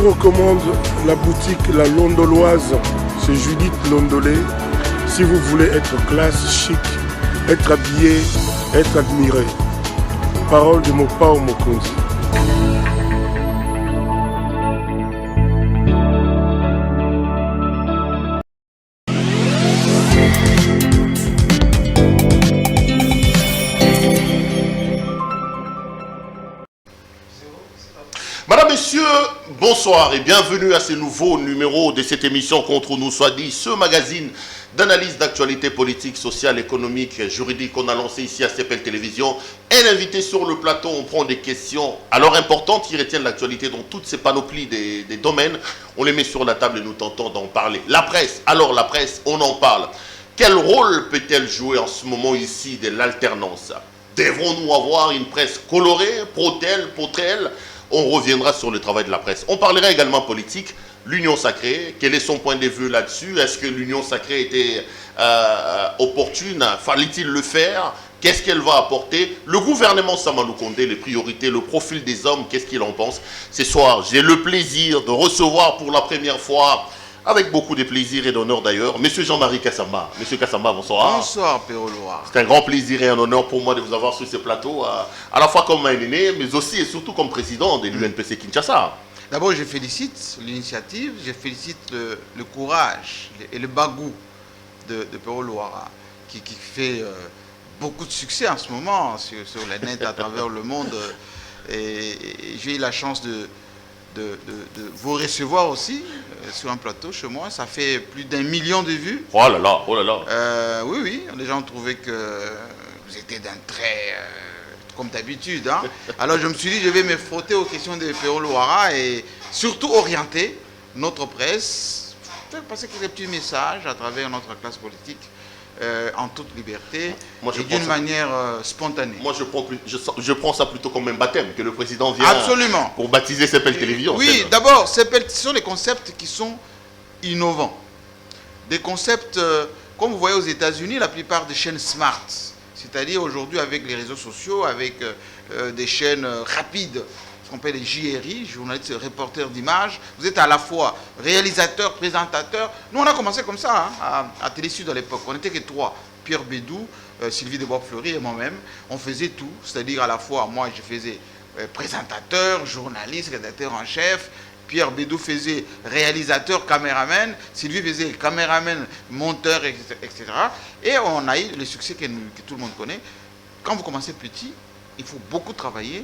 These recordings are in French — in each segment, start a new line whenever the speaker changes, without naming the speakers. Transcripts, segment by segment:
recommande la boutique La Londoloise. C'est Judith Londolé. Si vous voulez être classe, chic, être habillé, être admiré. Parole de Mopao Mokonzi.
Madame, Messieurs, bonsoir et bienvenue à ce nouveau numéro de cette émission Contre nous soit dit, ce magazine d'analyse d'actualité politique, sociale, économique, juridique qu'on a lancé ici à CPL Télévision. Un invité sur le plateau, on prend des questions alors importantes qui retiennent l'actualité dans toutes ces panoplies des domaines. On les met sur la table et nous tentons d'en parler. La presse, alors la presse, on en parle. Quel rôle peut-elle jouer en ce moment ici de l'alternance? Devrons-nous avoir une presse colorée, pro-telle, pour-telle? On reviendra sur le travail de la presse. On parlera également politique, l'union sacrée. Quel est son point de vue là-dessus? Est-ce que l'union sacrée était opportune? Fallait-il le faire? Qu'est-ce qu'elle va apporter? Le gouvernement Samalou Kondé, les priorités, le profil des hommes, qu'est-ce qu'il en pense? Ce soir, j'ai le plaisir de recevoir pour la première fois, avec beaucoup de plaisir et d'honneur d'ailleurs, Monsieur Jean-Marie Kassamba. Monsieur Kassamba, bonsoir.
Bonsoir, Péro Loire.
C'est un grand plaisir et un honneur pour moi de vous avoir sur ce plateau, à la fois comme un aîné, mais aussi et surtout comme président de l'UNPC Kinshasa.
D'abord, je félicite l'initiative, je félicite le courage et le bagou de Péro Loire, qui fait beaucoup de succès en ce moment sur la net à travers le monde. Et j'ai eu la chance de vous recevoir aussi sur un plateau chez moi. Ça fait plus d'1 million de vues.
Oh là là, oh là là.
Oui, les gens ont trouvé que vous étiez d'un trait comme d'habitude. Hein. Alors je me suis dit, je vais me frotter aux questions de Péro Loire et surtout orienter notre presse, faire passer quelques petits messages à travers notre classe politique. En toute liberté et d'une manière spontanée.
Moi, je prends ça plutôt comme un baptême, que le président vient
Absolument.
Pour baptiser CPL Télévision.
Oui, d'abord, ce sont des concepts qui sont innovants. Des concepts, comme vous voyez aux États-Unis, la plupart des chaînes smart, c'est-à-dire aujourd'hui avec les réseaux sociaux, avec des chaînes rapides, ce qu'on appelle les JRI, journalistes reporters d'images. Vous êtes à la fois réalisateur, présentateur. Nous, on a commencé comme ça, hein, à Télé Sud à l'époque. On n'était que 3. Pierre Bédou, Sylvie Debois-Fleury et moi-même. On faisait tout. C'est-à-dire à la fois, moi, je faisais présentateur, journaliste, rédacteur en chef. Pierre Bédou faisait réalisateur, caméraman. Sylvie faisait caméraman, monteur, etc. Et on a eu le succès que tout le monde connaît. Quand vous commencez petit, il faut beaucoup travailler,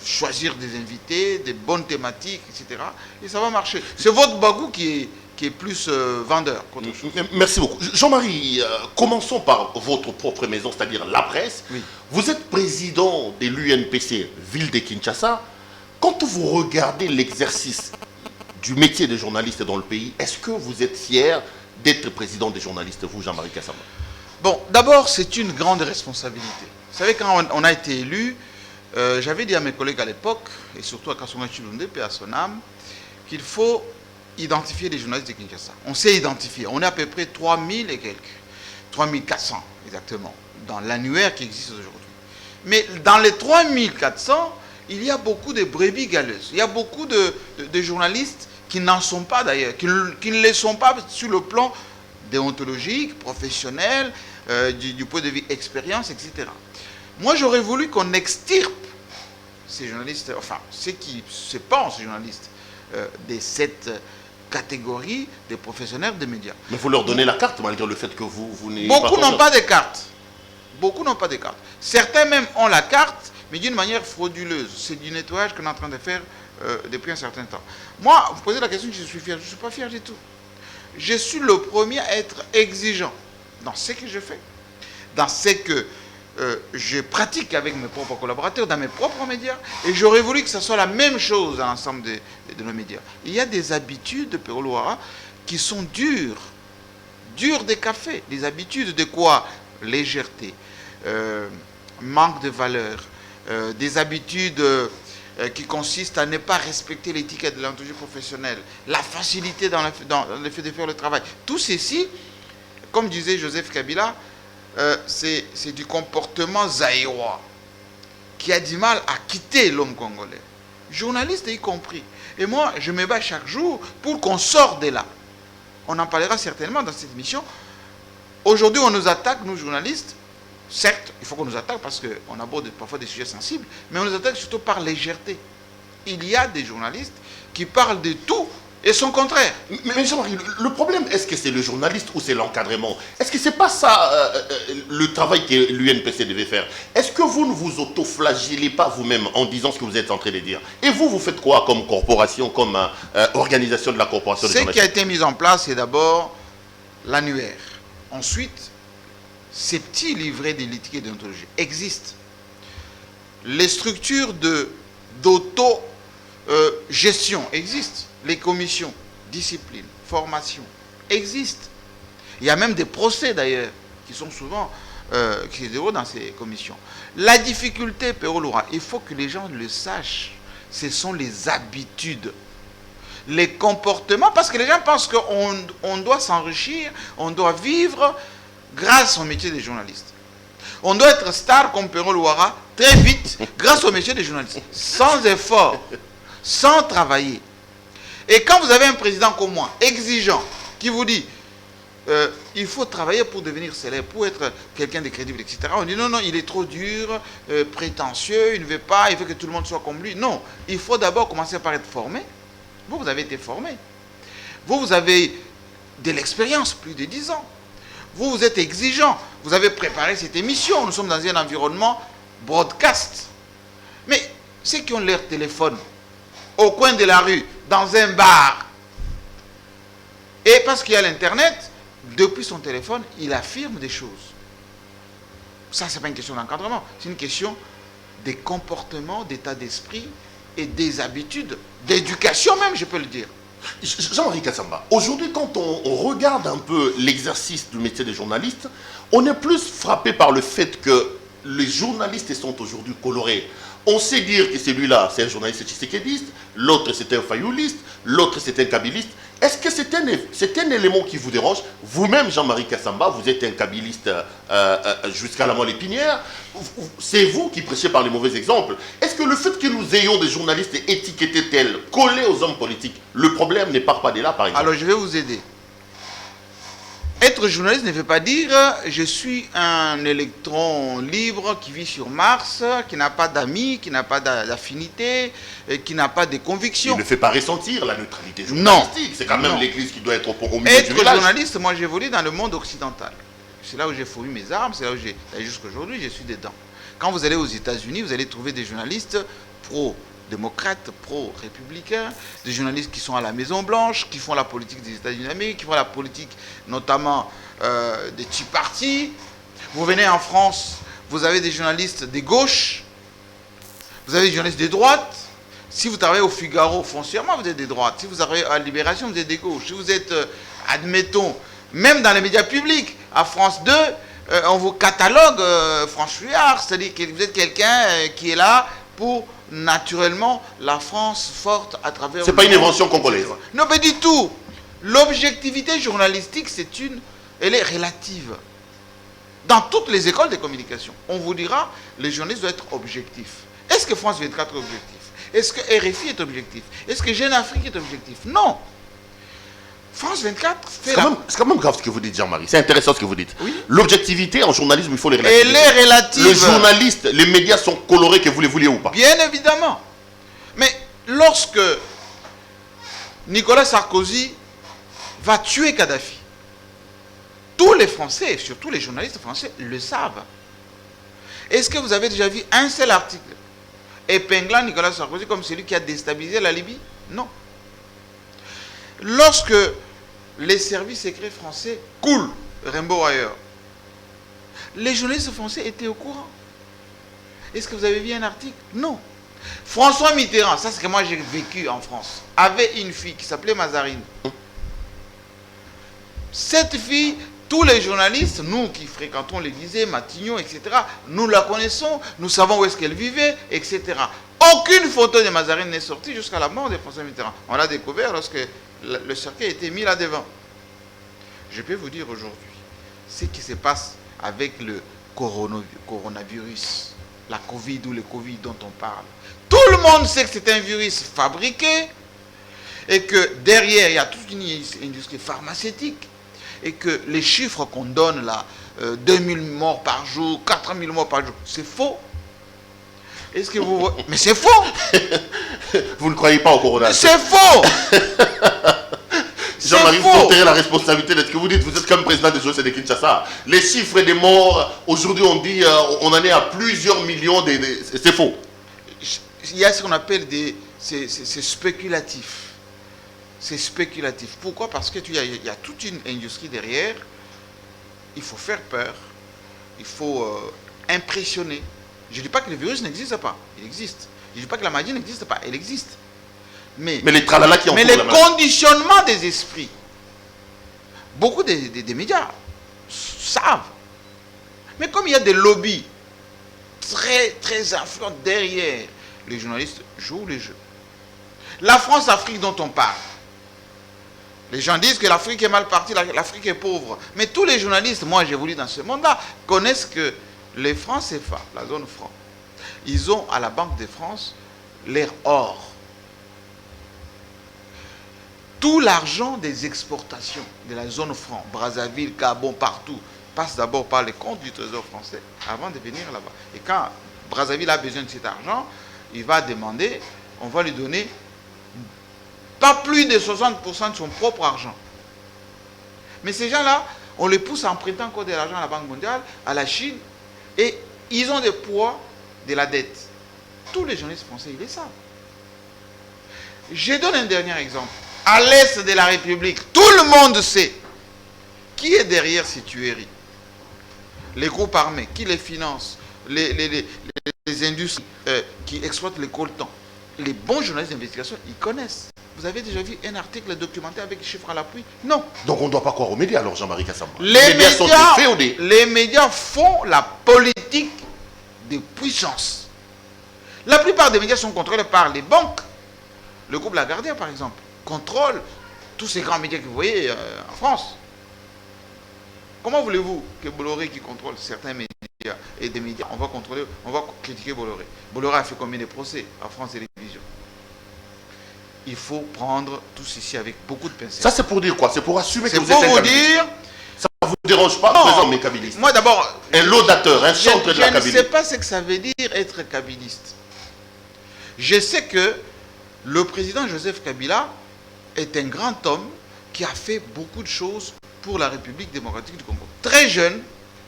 choisir des invités, des bonnes thématiques, etc. Et ça va marcher. C'est votre bagou qui est plus vendeur qu'autre chose.
Merci beaucoup. Jean-Marie, commençons par votre propre maison, c'est-à-dire la presse.
Oui.
Vous êtes président de l'UNPC Ville de Kinshasa. Quand vous regardez l'exercice du métier de journaliste dans le pays, est-ce que vous êtes fier d'être président des journalistes, vous, Jean-Marie Kassamba?
Bon, d'abord, c'est une grande responsabilité. Vous savez, quand on a été élu, j'avais dit à mes collègues à l'époque, et surtout à Kassonga Chilunde, paix à son âme, qu'il faut identifier les journalistes de Kinshasa. On s'est identifié. On est à peu près 3000 et quelques. 3400 exactement, dans l'annuaire qui existe aujourd'hui. Mais dans les 3400, il y a beaucoup de brebis galeuses. Il y a beaucoup de journalistes qui n'en sont pas d'ailleurs, qui ne le sont pas sur le plan déontologique, professionnel, du point de vue expérience, etc. Moi, j'aurais voulu qu'on extirpe ces journalistes, enfin, ceux qui se pensent journalistes, de cette catégorie des professionnels des médias.
Mais vous leur donnez la carte, malgré le fait que vous n'ayez
pas... Beaucoup n'ont pas de carte. Beaucoup n'ont pas de carte. Certains même ont la carte, mais d'une manière frauduleuse. C'est du nettoyage qu'on est en train de faire depuis un certain temps. Moi, vous posez la question si je suis fier. Je ne suis pas fier du tout. Je suis le premier à être exigeant dans ce que je fais, dans ce que je pratique avec mes propres collaborateurs, dans mes propres médias, et j'aurais voulu que ce soit la même chose à l'ensemble de nos médias. Il y a des habitudes de Péro Loire qui sont dures des cafés, des habitudes de quoi? Légèreté, manque de valeur, des habitudes qui consistent à ne pas respecter l'étiquette de l'entreprise professionnelle, la facilité dans le fait de faire le travail. Tout ceci, comme disait Joseph Kabila, c'est du comportement zaïrois qui a du mal à quitter l'homme congolais. journalistes y compris. Et moi, je me bats chaque jour pour qu'on sorte de là. On en parlera certainement dans cette émission. Aujourd'hui, on nous attaque, nous journalistes. Certes, il faut qu'on nous attaque parce qu'on aborde parfois des sujets sensibles, mais on nous attaque surtout par légèreté. Il y a des journalistes qui parlent de tout et son contraire.
Mais Jean-Marie, le problème, est-ce que c'est le journaliste ou c'est l'encadrement? Est-ce que c'est pas ça le travail que l'UNPC devait faire? Est-ce que vous ne vous auto-flagellez pas vous-même en disant ce que vous êtes en train de dire? Et vous faites quoi comme corporation, comme organisation de la corporation des journalistes?
Ce qui a été mis en place, c'est d'abord l'annuaire. Ensuite, ces petits livrets de l'éthique et de déontologie existent. Les structures d'auto-gestion existent. Les commissions, discipline, formation existent. Il y a même des procès d'ailleurs qui sont souvent qui se déroulent dans ces commissions. La difficulté, Péro Loura, il faut que les gens le sachent, ce sont les habitudes, les comportements, parce que les gens pensent qu'on doit s'enrichir, on doit vivre grâce au métier des journalistes. On doit être star comme Péro Loura très vite grâce au métier des journalistes, sans effort, sans travailler. Et quand vous avez un président comme moi, exigeant, qui vous dit il faut travailler pour devenir célèbre, pour être quelqu'un de crédible, etc. On dit non, il est trop dur, prétentieux, il ne veut pas, il veut que tout le monde soit comme lui. Non, il faut d'abord commencer par être formé. Vous avez été formé. Vous avez de l'expérience, plus de 10 ans. Vous êtes exigeant. Vous avez préparé cette émission. Nous sommes dans un environnement broadcast. Mais ceux qui ont leur téléphone au coin de la rue, dans un bar, et parce qu'il y a l'Internet, depuis son téléphone, il affirme des choses. Ça, ce n'est pas une question d'encadrement, c'est une question des comportements, d'état d'esprit et des habitudes, d'éducation même, je peux le dire.
Jean-Marie Kassamba, aujourd'hui, quand on regarde un peu l'exercice du métier des journalistes, on est plus frappé par le fait que les journalistes sont aujourd'hui colorés. On sait dire que celui-là, c'est un journaliste tshisekédiste, l'autre c'est un fayouliste, l'autre c'est un kabiliste. Est-ce que c'est un élément qui vous dérange? Vous-même, Jean-Marie Kassamba, vous êtes un kabiliste jusqu'à la moelle épinière. C'est vous qui prêchez par les mauvais exemples. Est-ce que le fait que nous ayons des journalistes étiquetés tels, collés aux hommes politiques, le problème ne part pas de là, par exemple?
Alors, je vais vous aider. Être journaliste ne veut pas dire je suis un électron libre qui vit sur Mars, qui n'a pas d'amis, qui n'a pas d'affinité, qui n'a pas de convictions.
Il ne fait pas ressentir la neutralité journalistique. C'est quand même l'Église qui doit être au milieu du village.
Être journaliste, moi j'évolue dans le monde occidental. C'est là où j'ai fourni mes armes, c'est là où jusqu'à aujourd'hui je suis dedans. Quand vous allez aux États-Unis, vous allez trouver des journalistes pro-démocrates, pro-républicains, des journalistes qui sont à la Maison-Blanche, qui font la politique des États-Unis d'Amérique, qui font la politique notamment des petits partis. Vous venez en France, vous avez des journalistes de gauche, vous avez des journalistes de droite. Si vous travaillez au Figaro foncièrement, vous êtes de droite. Si vous travaillez à Libération, vous êtes de gauche. Si vous êtes, admettons, même dans les médias publics, à France 2, on vous catalogue franchouillard, c'est-à-dire que vous êtes quelqu'un qui est là pour naturellement la France forte à travers...
C'est pas une invention congolaise.
Non, mais du tout. L'objectivité journalistique, elle est relative. Dans toutes les écoles de communication, on vous dira, les journalistes doivent être objectifs. Est-ce que France 24 est objectif? Est-ce que RFI est objectif? Est-ce que Jeune Afrique est objectif? Non. France 24 fait
C'est quand même grave ce que vous dites, Jean-Marie. C'est intéressant ce que vous dites.
Oui.
L'objectivité en journalisme, il faut les relativiser.
Elle est relative.
Le journaliste, les médias sont colorés, que vous les vouliez ou pas.
Bien évidemment. Mais lorsque Nicolas Sarkozy va tuer Kadhafi, tous les Français, surtout les journalistes français, le savent. Est-ce que vous avez déjà vu un seul article épinglant Nicolas Sarkozy comme celui qui a déstabilisé la Libye? Non. Lorsque les services secrets français coulent, Rimbaud ailleurs, les journalistes français étaient au courant. Est-ce que vous avez vu un article? Non. François Mitterrand, ça c'est que moi j'ai vécu en France, avait une fille qui s'appelait Mazarine. Cette fille, tous les journalistes, nous qui fréquentons l'Élysée, Matignon, etc., nous la connaissons, nous savons où est-ce qu'elle vivait, etc. Aucune photo de Mazarine n'est sortie jusqu'à la mort de François Mitterrand. On l'a découvert lorsque le cercueil a été mis là devant. Je peux vous dire aujourd'hui ce qui se passe avec le coronavirus. la Covid ou le Covid dont on parle. Tout le monde sait que c'est un virus fabriqué et que derrière, il y a toute une industrie pharmaceutique et que les chiffres qu'on donne là, 2000 morts par jour, 4000 morts par jour, c'est faux. Est-ce que vous voyez? Mais c'est faux.
Vous ne croyez pas au corona?
C'est faux.
Jean-Marie, vous porterez la responsabilité de ce que vous dites. Vous êtes comme président des OCD de Kinshasa. Les chiffres des morts, aujourd'hui on dit, on en est à plusieurs millions. C'est faux.
Il y a ce qu'on appelle c'est spéculatif. C'est spéculatif. Pourquoi? Parce que il y a toute une industrie derrière. Il faut faire peur. Il faut impressionner. Je ne dis pas que le virus n'existe pas. Il existe. Je ne dis pas que la maladie n'existe pas. Elle existe. Mais les tralala qui entourent la maladie. Mais le conditionnement des esprits. Beaucoup des médias savent. Mais comme il y a des lobbies très, très influents derrière, les journalistes jouent les jeux. La France-Afrique dont on parle. Les gens disent que l'Afrique est mal partie, l'Afrique est pauvre. Mais tous les journalistes, moi j'ai voulu dans ce monde-là, connaissent que les francs CFA, la zone franc, ils ont à la Banque de France leur or. Tout l'argent des exportations de la zone franc, Brazzaville, Gabon, partout, passe d'abord par les comptes du Trésor français avant de venir là-bas. Et quand Brazzaville a besoin de cet argent, il va demander, on va lui donner pas plus de 60% de son propre argent. Mais ces gens-là, on les pousse à emprunter encore de l'argent à la Banque mondiale, à la Chine, et ils ont des poids de la dette. Tous les journalistes français, ils le savent. Je donne un dernier exemple. À l'est de la République, tout le monde sait qui est derrière ces tueries. Les groupes armés, qui les financent, les industries qui exploitent les coltans. Les bons journalistes d'investigation, ils connaissent. Vous avez déjà vu un article documenté avec des chiffres à l'appui? Non.
Donc on ne doit pas croire aux médias alors, Jean-Marie Kassamba.
Les médias font la politique de puissance. La plupart des médias sont contrôlés par les banques. Le groupe Lagardère, par exemple, contrôle tous ces grands médias que vous voyez en France. Comment voulez-vous que Bolloré, qui contrôle certains médias et des médias, on va critiquer Bolloré? Bolloré a fait combien de procès à France Télévisions? Il faut prendre tout ceci avec beaucoup de pincettes.
Ça, c'est pour dire quoi? C'est pour assumer que vous
êtes
un
kabiliste.
Ça ne vous dérange pas, président, mais kabiliste?
Moi, d'abord...
Un laudateur, un chantre de la Kabylie.
Je ne sais pas ce que ça veut dire être kabiliste. Je sais que le président Joseph Kabila est un grand homme qui a fait beaucoup de choses pour la République démocratique du Congo. Très jeune,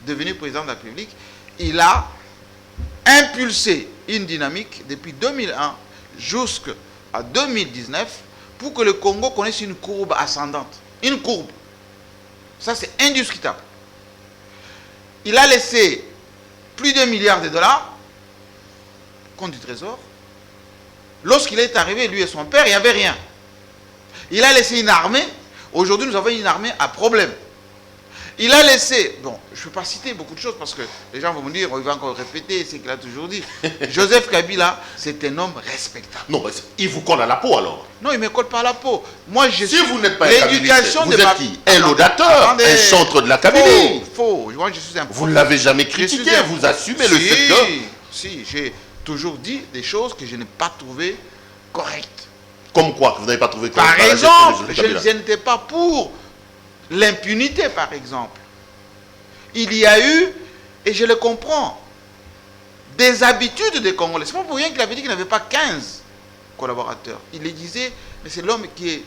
devenu président de la République, il a impulsé une dynamique depuis 2001 jusqu'à 2019 pour que le Congo connaisse une courbe ascendante. Une courbe. Ça, c'est indiscutable. Il a laissé plus d'1 milliard de dollars compte du Trésor. Lorsqu'il est arrivé, lui et son père, il n'y avait rien. Il a laissé une armée. Aujourd'hui, nous avons une armée à problème. Il a laissé, bon, je ne peux pas citer beaucoup de choses parce que les gens vont me dire, il va encore répéter ce qu'il a toujours dit. Joseph Kabila, c'est un homme respectable.
Non, mais il vous colle à la peau alors.
Non, il ne me colle pas à la peau. Moi, je
si vous n'êtes pas
l'éducation
de ma qui un laudateur, un chantre de la Kabylie.
Faux. Moi, je suis un
vous ne l'avez jamais critiqué, vous assumez le fait que...
Si, j'ai toujours dit des choses que je n'ai pas trouvées correctes.
Comme quoi, que vous n'avez pas trouvé correct?
Par exemple, je n'étais pas pour l'impunité, par exemple. Il y a eu, et je le comprends, des habitudes des Congolais. C'est pas pour rien qu'il avait dit qu'il n'avait pas 15 collaborateurs. Il les disait, mais c'est l'homme qui est...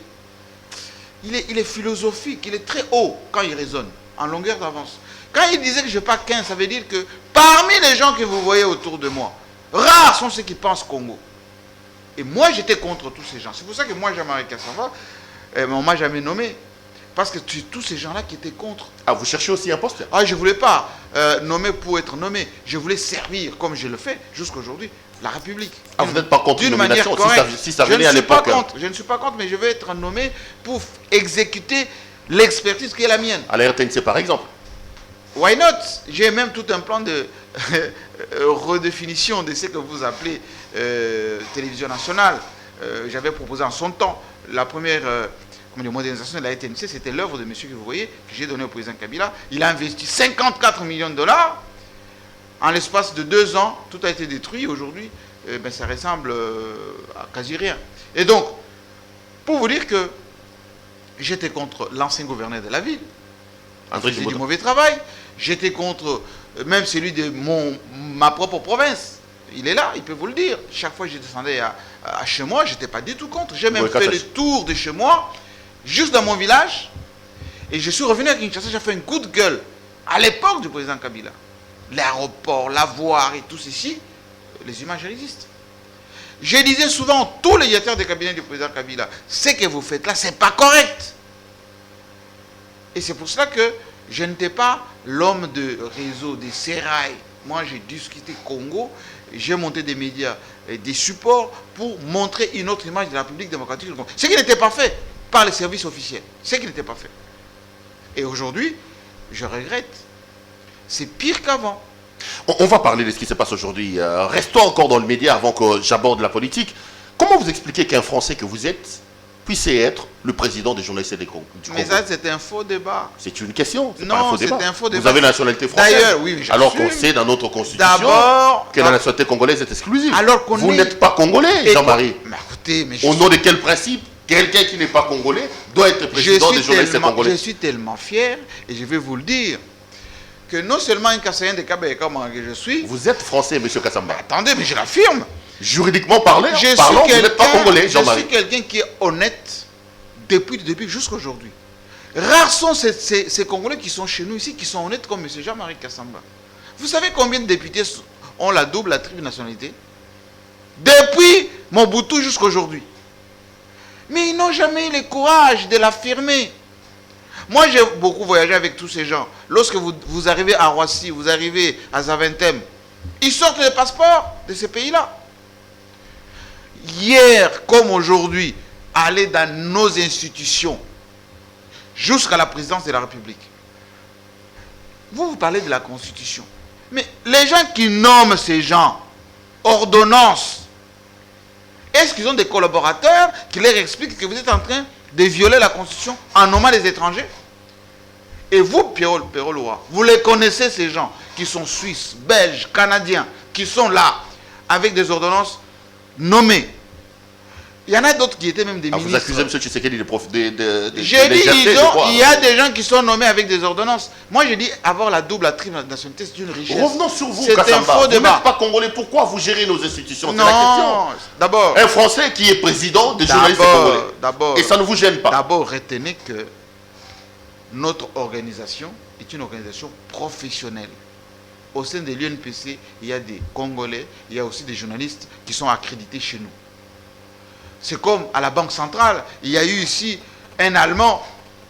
Il est philosophique, il est très haut quand il raisonne, en longueur d'avance. Quand il disait que je n'ai pas 15, ça veut dire que parmi les gens que vous voyez autour de moi, rares sont ceux qui pensent Congo. Et moi, j'étais contre tous ces gens. C'est pour ça que moi, Jean-Marie Kassamba, on ne m'a jamais nommé. Parce que tous ces gens-là qui étaient contre.
Ah, vous cherchez aussi un poste?
Ah, je ne voulais pas nommer pour être nommé. Je voulais servir, comme je le fais jusqu'à aujourd'hui, la République.
Ah, vous n'êtes pas contre une nomination si ça venait à l'époque?
Je ne suis pas contre, mais je veux être nommé pour exécuter l'expertise qui est la mienne.
À la RTNC, par exemple?
Why not? J'ai même tout un plan de redéfinition de ce que vous appelez télévision nationale. J'avais proposé en son temps la première modernisation de la RTNC, c'était l'œuvre de monsieur que vous voyez, que j'ai donné au président Kabila. Il a investi 54 millions de dollars En l'espace de 2 ans, tout a été détruit. Aujourd'hui, ça ressemble à quasi rien. Et donc, pour vous dire que j'étais contre l'ancien gouverneur de la ville. Il faisait du mauvais travail. J'étais contre même celui de ma propre province. Il est là, il peut vous le dire. Chaque fois que je descendais à chez moi, je n'étais pas du tout contre. J'ai même fait le tour de chez moi, juste dans mon village. Et je suis revenu à Kinshasa, j'ai fait un coup de gueule. À l'époque du président Kabila. L'aéroport, l'avoir et tout ceci, les images existent. Je disais souvent à tous les directeurs de cabinet du président Kabila, ce que vous faites là, ce n'est pas correct. Et c'est pour cela que je n'étais pas l'homme de réseau, des sérails. Moi, j'ai discuté Congo, j'ai monté des médias et des supports pour montrer une autre image de la République démocratique du Congo. Ce qui n'était pas fait par les services officiels. Ce qui n'était pas fait. Et aujourd'hui, je regrette. C'est pire qu'avant.
On va parler de ce qui se passe aujourd'hui. Restons encore dans le média avant que j'aborde la politique. Comment vous expliquez qu'un Français que vous êtes puisse être le président des journalistes du Congo?
Mais ça, c'est un faux débat.
C'est une question.
Non, c'est un faux débat.
Vous avez la nationalité française.
D'ailleurs, oui,
alors qu'on sait dans notre constitution que la nationalité congolaise est exclusive.
Alors
vous n'êtes pas congolais, Jean-Marie.
Mais écoutez, mais
au nom de quel principe quelqu'un qui n'est pas congolais doit être président des journalistes congolais?
Je suis tellement fier, et je vais vous le dire, que non seulement un Kassaïen de Kabé comme que je suis...
Vous êtes français, M. Kassamba.
Attendez, mais je l'affirme.
Juridiquement parlant, vous n'êtes pas congolais, Jean-Marie.
Je suis quelqu'un qui est honnête depuis le début jusqu'à aujourd'hui. Rares sont ces Congolais qui sont chez nous ici, qui sont honnêtes comme M. Jean-Marie Kassamba. Vous savez combien de députés ont la triple nationalité? Depuis Mobutu jusqu'à aujourd'hui. Mais ils n'ont jamais eu le courage de l'affirmer. Moi, j'ai beaucoup voyagé avec tous ces gens. Lorsque vous arrivez à Roissy, vous arrivez à Zaventem, ils sortent les passeports de ces pays-là. Hier, comme aujourd'hui, aller dans nos institutions, jusqu'à la présidence de la République. Vous parlez de la Constitution. Mais les gens qui nomment ces gens, ordonnances, est-ce qu'ils ont des collaborateurs qui leur expliquent que vous êtes en train de violer la Constitution en nommant les étrangers? Et vous, Pierrot Loa, vous les connaissez, ces gens qui sont suisses, belges, canadiens, qui sont là, avec des ordonnances nommées. Il y en a d'autres qui étaient même des ministres.
Vous accusez M. Tshisekedi de
j'ai dit, il y a des gens qui sont nommés avec des ordonnances. Moi, je dis, avoir la double, la triple nationalité, c'est une richesse.
Revenons sur vous,
c'est
Kassamba.
un faux débat.
Vous n'êtes pas congolais. Pourquoi vous gérez nos institutions?
Non,
c'est la question.
D'abord.
Un Français qui est président des journalistes congolais.
D'abord.
Et ça ne vous gêne pas?
D'abord, retenez que notre organisation est une organisation professionnelle. Au sein de l'UNPC, il y a des Congolais, il y a aussi des journalistes qui sont accrédités chez nous. C'est comme à la Banque centrale, il y a eu ici un Allemand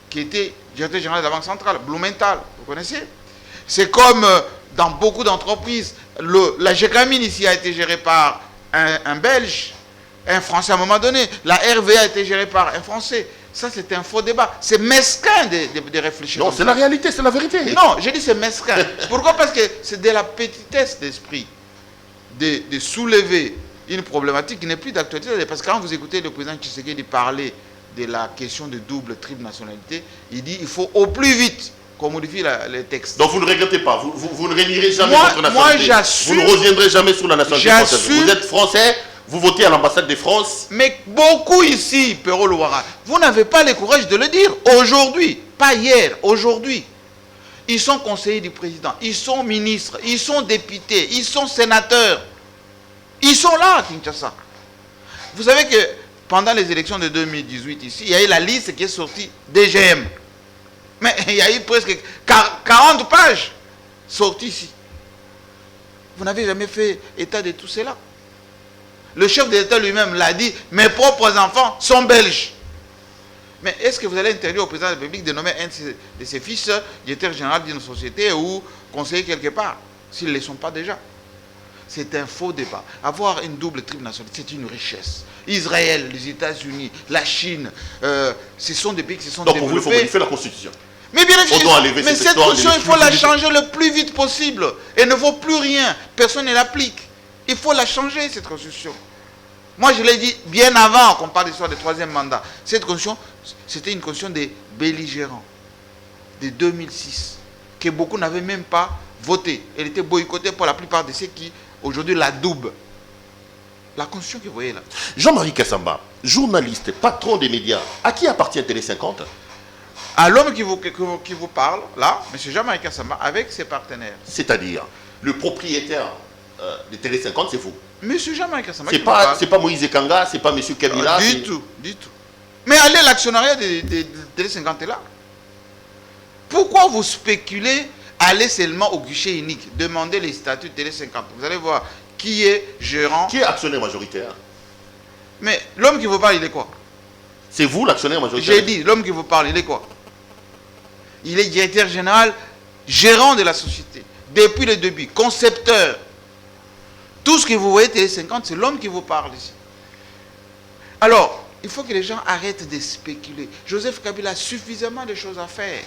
qui était directeur général de la Banque centrale, Blumenthal, vous connaissez? C'est comme dans beaucoup d'entreprises, la GECAMINE ici a été gérée par un Belge, un Français à un moment donné, la RVA a été gérée par un Français. Ça, c'est un faux débat. C'est mesquin de réfléchir.
Non, c'est la réalité, c'est la vérité.
Non, j'ai dit c'est mesquin. Pourquoi? Parce que c'est de la petitesse d'esprit de soulever une problématique qui n'est plus d'actualité. Parce que quand vous écoutez le président Tshisekedi parler de la question de double, triple nationalité, il dit qu'il faut au plus vite qu'on modifie les textes.
Donc vous ne regrettez pas, vous ne renierez jamais votre nationalité.
Moi, j'assume.
Vous ne reviendrez jamais sur la nationalité française. Vous êtes français, vous votez à l'ambassade de France.
Mais beaucoup ici, Pierrot Louara, vous n'avez pas le courage de le dire aujourd'hui, pas hier, aujourd'hui. Ils sont conseillers du président, ils sont ministres, ils sont députés, ils sont sénateurs. Ils sont là à Kinshasa. Vous savez que pendant les élections de 2018 ici, il y a eu la liste qui est sortie DGM. Mais il y a eu presque 40 pages sorties ici. Vous n'avez jamais fait état de tout cela. Le chef de l'État lui-même l'a dit, mes propres enfants sont belges. Mais est-ce que vous allez interdire au président de la République de nommer un de ses fils directeur général d'une société ou conseiller quelque part, s'ils ne le sont pas déjà? C'est un faux débat. Avoir une double triple nationalité, c'est une richesse. Israël, les États-Unis, la Chine, ce sont des pays qui se sont développés.
Donc pour vous, il faut modifier la Constitution.
Mais bien évidemment, mais cette Constitution, il faut la changer le plus vite possible. Elle ne vaut plus rien. Personne ne l'applique. Il faut la changer, cette Constitution. Moi, je l'ai dit bien avant qu'on parle de l'histoire du troisième mandat. Cette Constitution, c'était une Constitution des belligérants, de 2006, que beaucoup n'avaient même pas votée. Elle était boycottée par la plupart de ceux qui, aujourd'hui, la doublent. La constitution que vous voyez là.
Jean-Marie Kassamba, journaliste, patron des médias, à qui appartient Télé 50?
À l'homme qui vous parle, là, M. Jean-Marie Kassamba, avec ses partenaires.
C'est-à-dire, le propriétaire de Télé 50, c'est vous.
M. Jean-Marie Kassamba.
C'est pas Moïse Ekanga, c'est pas M. Kabila.
Du tout. Mais allez, l'actionnariat de Télé 50 est là. Pourquoi vous spéculez, allez seulement au guichet unique, demandez les statuts de Télé 50. Vous allez voir qui est gérant.
Qui est actionnaire majoritaire?
Mais l'homme qui vous parle, il est quoi?
C'est vous l'actionnaire majoritaire?
J'ai dit, l'homme qui vous parle, il est quoi? Il est directeur général, gérant de la société. Depuis le début, concepteur. Tout ce que vous voyez Télé 50, c'est l'homme qui vous parle ici. Alors, il faut que les gens arrêtent de spéculer. Joseph Kabila a suffisamment de choses à faire.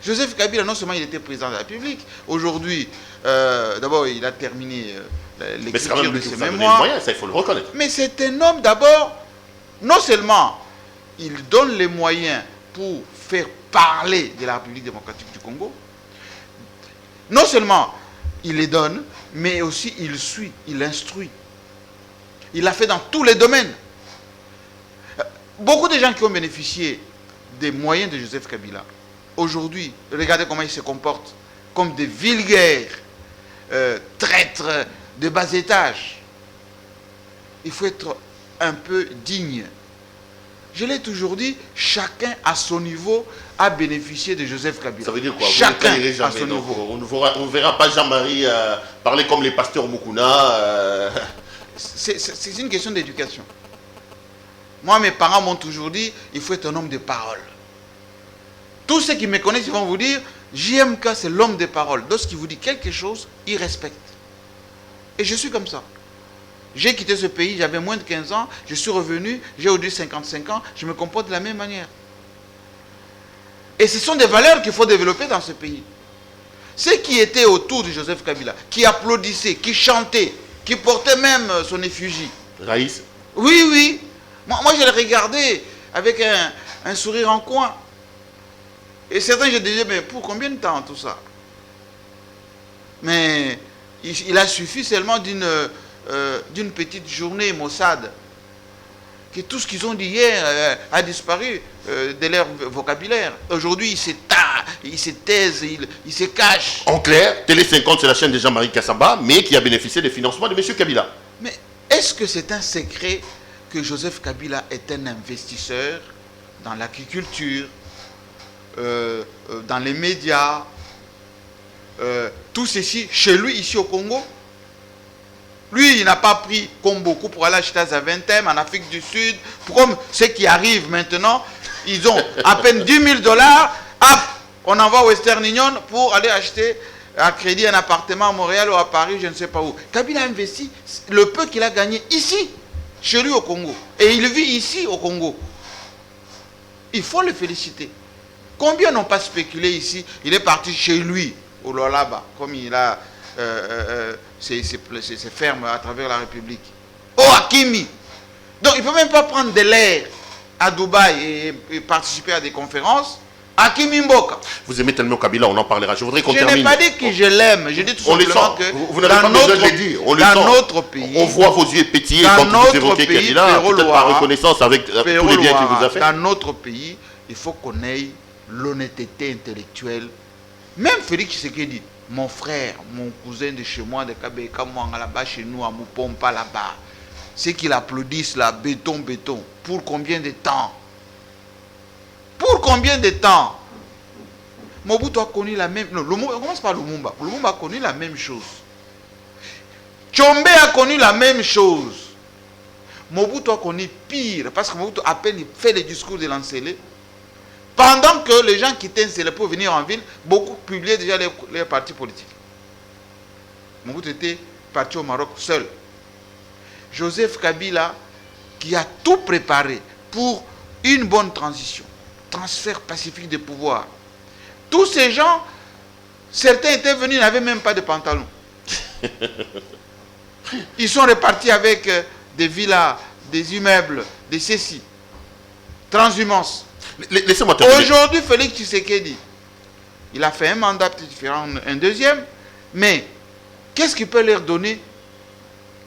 Joseph Kabila, non seulement il était président de la République, aujourd'hui, d'abord, il a terminé l'écriture de ses mémoires.
Moyens, ça, il faut le reconnaître.
Mais c'est un homme, d'abord, non seulement il donne les moyens pour faire parler de la République démocratique du Congo, non seulement il les donne, mais aussi il suit, il instruit. Il l'a fait dans tous les domaines. Beaucoup de gens qui ont bénéficié des moyens de Joseph Kabila, aujourd'hui, regardez comment ils se comportent, comme des vulgaires traîtres de bas étage. Il faut être un peu digne. Je l'ai toujours dit, chacun à son niveau a bénéficié de Joseph Kabila.
Ça veut dire quoi?
Chacun
jamais,
à son niveau.
On ne verra pas Jean-Marie parler comme les pasteurs Mukuna.
C'est une question d'éducation. Moi, mes parents m'ont toujours dit, il faut être un homme de parole. Tous ceux qui me connaissent, ils vont vous dire, JMK, c'est l'homme de parole. Lorsqu'il vous dit quelque chose, il respecte. Et je suis comme ça. J'ai quitté ce pays, j'avais moins de 15 ans, je suis revenu, j'ai aujourd'hui 55 ans, je me comporte de la même manière. Et ce sont des valeurs qu'il faut développer dans ce pays. Ceux qui étaient autour de Joseph Kabila, qui applaudissaient, qui chantaient, qui portaient même son effigie.
Raïs?
Oui, oui. Moi, je le regardais avec un sourire en coin. Et certains, je disais, mais pour combien de temps tout ça? Mais il a suffi seulement d'une petite journée Mossad, que tout ce qu'ils ont dit hier a disparu de leur vocabulaire. Aujourd'hui, ils se taisent, ils se cachent.
En clair, Télé 50, c'est la chaîne de Jean-Marie Kassamba, mais qui a bénéficié des financements de M. Kabila.
Mais est-ce que c'est un secret que Joseph Kabila est un investisseur dans l'agriculture, dans les médias, tout ceci chez lui ici au Congo? Lui, il n'a pas pris comme beaucoup pour aller acheter à Zaventem en Afrique du Sud. Comme ceux qui arrivent maintenant, ils ont à peine 10 000 $. On envoie Western Union pour aller acheter à crédit un appartement à Montréal ou à Paris, je ne sais pas où. Kabila a investi le peu qu'il a gagné ici, chez lui au Congo. Et il vit ici au Congo. Il faut le féliciter. Combien n'ont pas spéculé ici? Il est parti chez lui, au Lolaba, comme il a ses fermes à travers la République. Oh, Hakimi! Donc, il ne peut même pas prendre de l'air à Dubaï et participer à des conférences. Hakimi Mboka.
Vous aimez tellement Kabila, on en parlera. Je voudrais qu'on termine.
Je n'ai pas dit que je l'aime. Je dis tout simplement que
vous n'avez pas besoin de le dire. On le sent.
Dans notre pays,
on voit vos yeux pétiller quand vous évoquez Kabila, peut-être par reconnaissance avec tous les biens qu'il vous a fait.
Dans notre pays, il faut qu'on ait l'honnêteté intellectuelle. Même Félix Tshisekedi, mon frère, mon cousin de chez moi, de Kabeka, moi, là-bas, chez nous, à Mupompa, là-bas, c'est qu'ils applaudissent là, béton, béton. Pour combien de temps? Pour combien de temps? Mobutu a connu la même... Non, on commence par Lumumba. Lumumba a connu la même chose. Tshombe a connu la même chose. Mobutu a connu pire, parce que Mobutu, à peine il fait le discours de l'Ancélé, pendant que les gens quittaient Ncélé pour venir en ville, beaucoup publiaient déjà les partis politiques. Mobutu était parti au Maroc seul. Joseph Kabila, qui a tout préparé pour une bonne transition, transfert pacifique de pouvoir. Tous ces gens, certains étaient venus, n'avaient même pas de pantalon. Ils sont repartis avec des villas, des immeubles, des ceci. Transhumance.
Laissez-moi terminer.
Aujourd'hui, Félix Tshisekedi, Il a fait un mandat peut-être différent, un deuxième. Mais qu'est-ce qu'il peut leur donner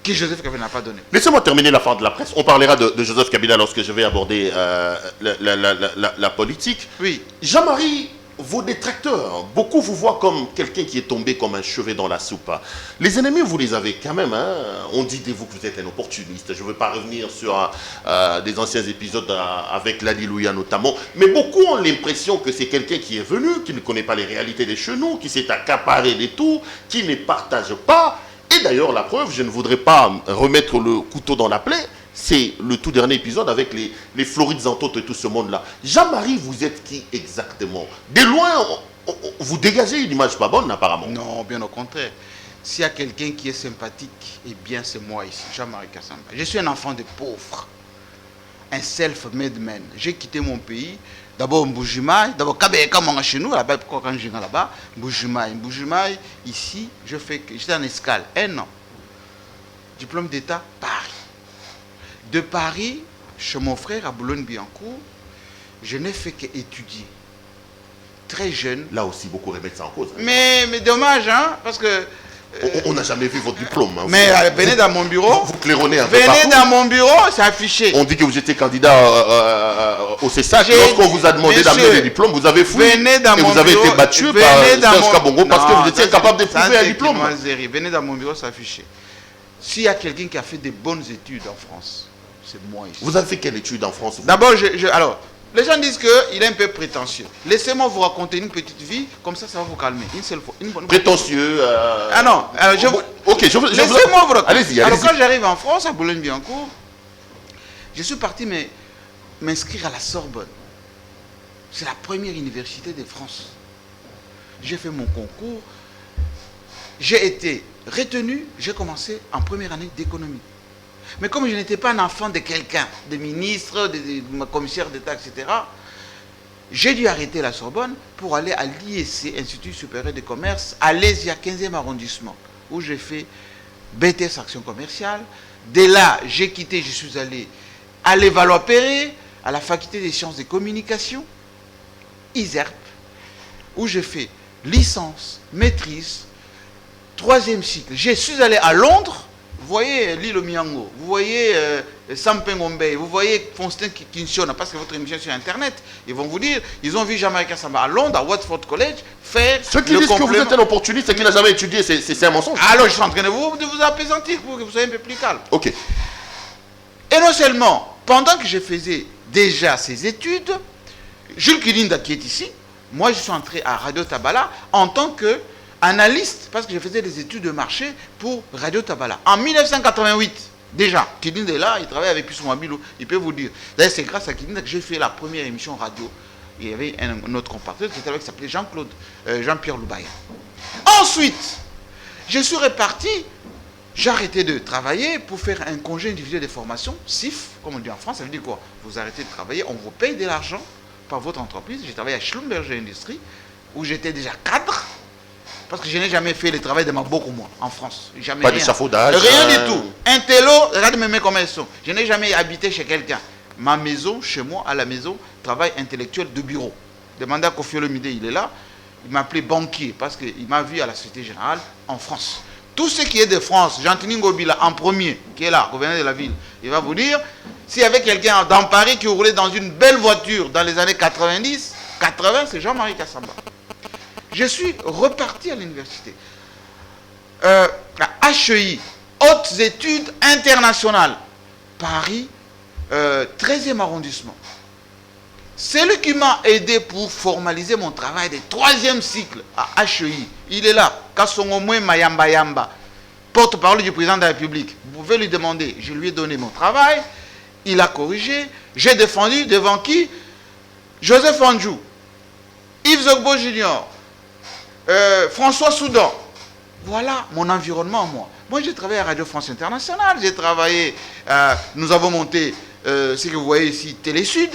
que Joseph Kabila n'a pas donné?
Laissez-moi terminer la fin de la presse. On parlera de Joseph Kabila lorsque je vais aborder la politique.
Oui.
Jean-Marie, vos détracteurs, beaucoup vous voient comme quelqu'un qui est tombé comme un cheveu dans la soupe. Les ennemis, vous les avez quand même. Hein? On dit de vous que vous êtes un opportuniste. Je ne veux pas revenir sur des anciens épisodes avec l'Alléluia notamment. Mais beaucoup ont l'impression que c'est quelqu'un qui est venu, qui ne connaît pas les réalités des chenous, qui s'est accaparé des tout, qui ne partage pas. Et d'ailleurs, la preuve, je ne voudrais pas remettre le couteau dans la plaie, c'est le tout dernier épisode avec les Florides Antotes et tout ce monde-là. Jean-Marie, vous êtes qui exactement? De loin, vous dégagez une image pas bonne apparemment.
Non, bien au contraire. S'il y a quelqu'un qui est sympathique, eh bien c'est moi ici, Jean-Marie Kassamba. Je suis un enfant de pauvres, un self-made man. J'ai quitté mon pays. D'abord Mbujimaï, d'abord Kabeka Manga chez nous, là-bas, pourquoi quand je viens là-bas, Mbujimaï, ici, j'étais en escale, 1 an. Diplôme d'État, Paris. De Paris, chez mon frère à Boulogne-Billancourt, je n'ai fait qu'étudier. Très jeune.
Là aussi, beaucoup remettent ça en cause. Hein.
Mais dommage, hein, parce que...
On n'a jamais vu votre diplôme. Hein.
Mais venez dans mon bureau.
Vous claironnez un peu
venez
partout.
dans mon bureau, c'est affiché.
On dit que vous étiez candidat au CESAC. Lorsqu'on vous a demandé d'amener des diplômes, vous avez fui
venez dans
et
mon
vous avez
bureau,
été battu par Serge Kabongo parce que vous étiez incapable d'éprouver un diplôme.
Venez dans mon bureau, c'est affiché. S'il y a quelqu'un qui a fait des bonnes études en France, c'est moi ici.
Vous avez fait quelle étude en France?
D'abord, alors, les gens disent qu'il est un peu prétentieux. Laissez-moi vous raconter une petite vie, comme ça va vous calmer. Une seule fois.
Prétentieux.
Ah non, alors
ok,
laissez-moi vous raconter.
Allez-y.
Alors, quand j'arrive en France, à Boulogne-Billancourt, je suis parti m'inscrire à la Sorbonne. C'est la première université de France. J'ai fait mon concours. J'ai été retenu. J'ai commencé en première année d'économie. Mais comme je n'étais pas un enfant de quelqu'un, de ministre, de commissaire d'État, etc., j'ai dû arrêter la Sorbonne pour aller à l'ISC, Institut supérieur de commerce, à Lésia, 15e arrondissement, où j'ai fait BTS Action commerciale. Dès là, j'ai quitté, je suis allé à Levallois-Perret, à la faculté des sciences de communication, ISERP, où j'ai fait licence, maîtrise, 3e cycle. Je suis allé à Londres. Vous voyez Lilo Miango, vous voyez Sampengombe, vous voyez Faustin Kinshona, parce que votre émission est sur Internet, ils vont vous dire, ils ont vu Jean-Marie Kassamba à Londres, à Watford College, faire
ceux qui disent que vous êtes un opportuniste et qui n'a jamais étudié, c'est un mensonge.
Alors je suis en train de vous apaisantir pour que vous soyez un peu plus calme.
Ok.
Et non seulement, pendant que je faisais déjà ces études, Jules Kilinda qui est ici, moi je suis entré à Radio Tabala en tant que analyste, parce que je faisais des études de marché pour Radio Tabala. En 1988, déjà, Kilinda est là, il travaille avec Pisson Mabilou, il peut vous dire. D'ailleurs, c'est grâce à Kilinda que j'ai fait la première émission radio. Il y avait un autre compatriote qui s'appelait Jean-Pierre Loubaya. Ensuite, je suis reparti, j'ai arrêté de travailler pour faire un congé individuel de formation, CIF, comme on dit en France, ça veut dire quoi? Vous arrêtez de travailler, on vous paye de l'argent par votre entreprise. J'ai travaillé à Schlumberger Industries, où j'étais déjà cadre. Parce que je n'ai jamais fait le travail de ma boca, moi, en France. Jamais.
Pas d'échafaudage.
Rien du tout. Un télo, regarde mes mains comme elles sont. Je n'ai jamais habité chez quelqu'un. Ma maison, chez moi, à la maison, travail intellectuel de bureau. Demandez à Kofi Olomide, il est là. Il m'a appelé banquier parce qu'il m'a vu à la Société Générale en France. Tout ce qui est de France, Jean-Tini Ngobila en premier, qui est là, gouverneur de la ville, il va vous dire, s'il y avait quelqu'un dans Paris qui roulait dans une belle voiture dans les années 90, 80, c'est Jean-Marie Kassamba. Je suis reparti à l'université. À HEI, Hautes études internationales, Paris, 13e arrondissement. C'est lui qui m'a aidé pour formaliser mon travail de 3e cycle à HEI. Il est là, Kassongomwe Mayamba Yamba, porte-parole du président de la République. Vous pouvez lui demander, je lui ai donné mon travail, il a corrigé, j'ai défendu devant qui? Joseph Andjou, Yves Zogbo Junior, François Soudan. Voilà mon environnement, moi. Moi, j'ai travaillé à Radio France Internationale, j'ai travaillé, nous avons monté ce que vous voyez ici, Télé-Sud.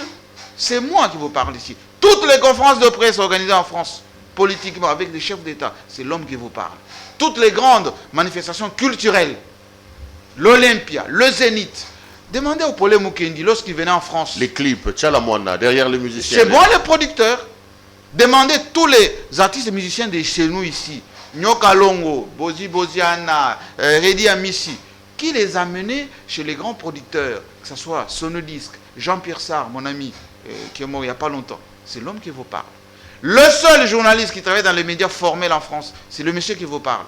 C'est moi qui vous parle ici. Toutes les conférences de presse organisées en France, politiquement, avec des chefs d'État, c'est l'homme qui vous parle. Toutes les grandes manifestations culturelles, l'Olympia, le Zénith. Demandez au Paul Mukendi lorsqu'il venait en France.
Les clips, Tchalamouana, derrière les musiciens.
C'est moi le producteur. Demandez tous les artistes et musiciens de chez nous ici, Nyoka Longo, Bozi Boziana, Redi Amissi, qui les a menés chez les grands producteurs, que ce soit Sonodisc, Jean-Pierre Sarr, mon ami, qui est mort il n'y a pas longtemps. C'est l'homme qui vous parle. Le seul journaliste qui travaille dans les médias formels en France, c'est le monsieur qui vous parle.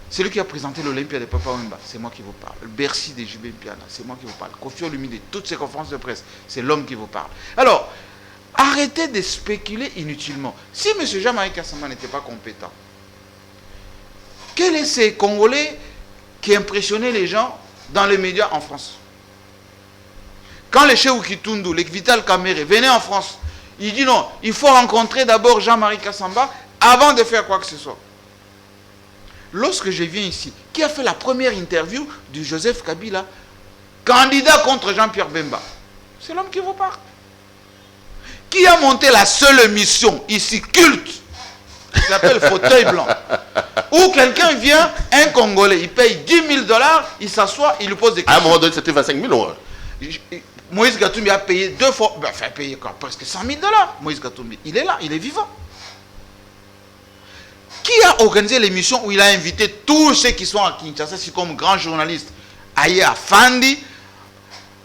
C'est lui qui a présenté l'Olympia de Papa Wemba, c'est moi qui vous parle. Le Bercy de JB Mpiana, c'est moi qui vous parle. Kofi Olomide, toutes ces conférences de presse, c'est l'homme qui vous parle. Alors, arrêtez de spéculer inutilement. Si M. Jean-Marie Kassamba n'était pas compétent, quels sont ces Congolais qui impressionnaient les gens dans les médias en France? Quand les Cheikh Kitundu, les Vital Kamere venaient en France, il dit non, il faut rencontrer d'abord Jean-Marie Kassamba avant de faire quoi que ce soit. Lorsque je viens ici, qui a fait la première interview de Joseph Kabila, candidat contre Jean-Pierre Bemba? C'est l'homme qui vous parle. Qui a monté la seule émission ici, culte, qui s'appelle Fauteuil Blanc, où quelqu'un vient, un Congolais, il paye 10 000 $, il s'assoit, il lui pose des questions.
À un moment donné, c'était 25 000 €.
Moïse Gatumbi a payé 2 fois, enfin payé quoi, presque 100 000 $. Moïse Gatumbi, il est là, il est vivant. Qui a organisé l'émission où il a invité tous ceux qui sont à Kinshasa, c'est comme grand journaliste, Aïe Fandi,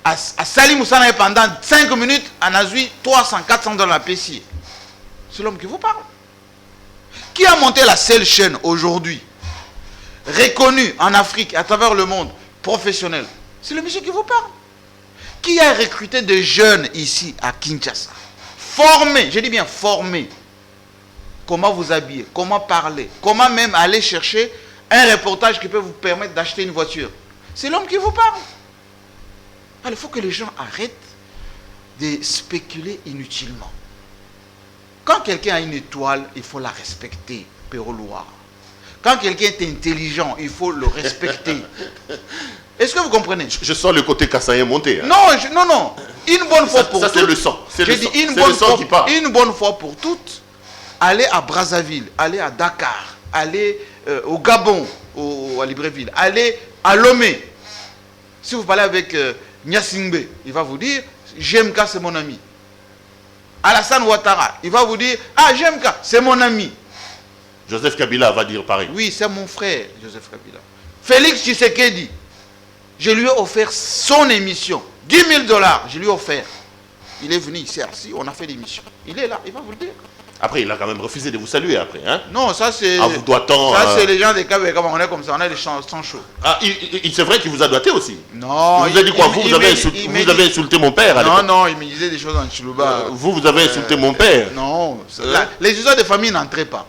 à Salim Moussana pendant 5 minutes, en Azui, 300, 400 $ à Pessi. C'est l'homme qui vous parle. Qui a monté la seule chaîne aujourd'hui, reconnue en Afrique, à travers le monde, professionnel? C'est le monsieur qui vous parle. Qui a recruté des jeunes ici à Kinshasa? Formés, je dis bien formés. Comment vous habiller, comment parler, comment même aller chercher un reportage qui peut vous permettre d'acheter une voiture. C'est l'homme qui vous parle. Alors il faut que les gens arrêtent de spéculer inutilement. Quand quelqu'un a une étoile, il faut la respecter, Péroloir. Quand quelqu'un est intelligent, il faut le respecter. Est-ce que vous comprenez?
Je sens le côté Kassaïen monter. Hein.
Non, non. Une bonne fois pour toutes.
Ça, c'est le sang. C'est le sang.
C'est le sang qui parle. Une bonne fois pour toutes. Allez à Brazzaville, allez à Dakar, allez au Gabon, à Libreville, allez à Lomé. Si vous parlez avec Nyasingbe, il va vous dire, JMK c'est mon ami. Alassane Ouattara, il va vous dire, ah JMK c'est mon ami.
Joseph Kabila va dire pareil.
Oui, c'est mon frère, Joseph Kabila. Félix Tshisekedi, je lui ai offert son émission, 10 000 $, je lui ai offert. Il est venu ici, on a fait l'émission. Il est là, il va vous le dire.
Après, il a quand même refusé de vous saluer après. Hein?
Non, ça c'est...
Ah, vous doit-on...
Ça c'est les gens des Kabé, on est comme ça, on a des sangs chauds.
Ah, c'est vrai qu'il vous a doigté aussi.
Non.
Il vous a dit quoi? Vous avez insulté mon père.
Non, il me disait des choses en Chilouba.
Vous avez insulté mon père.
Non. Les histoires de famille n'entraient pas.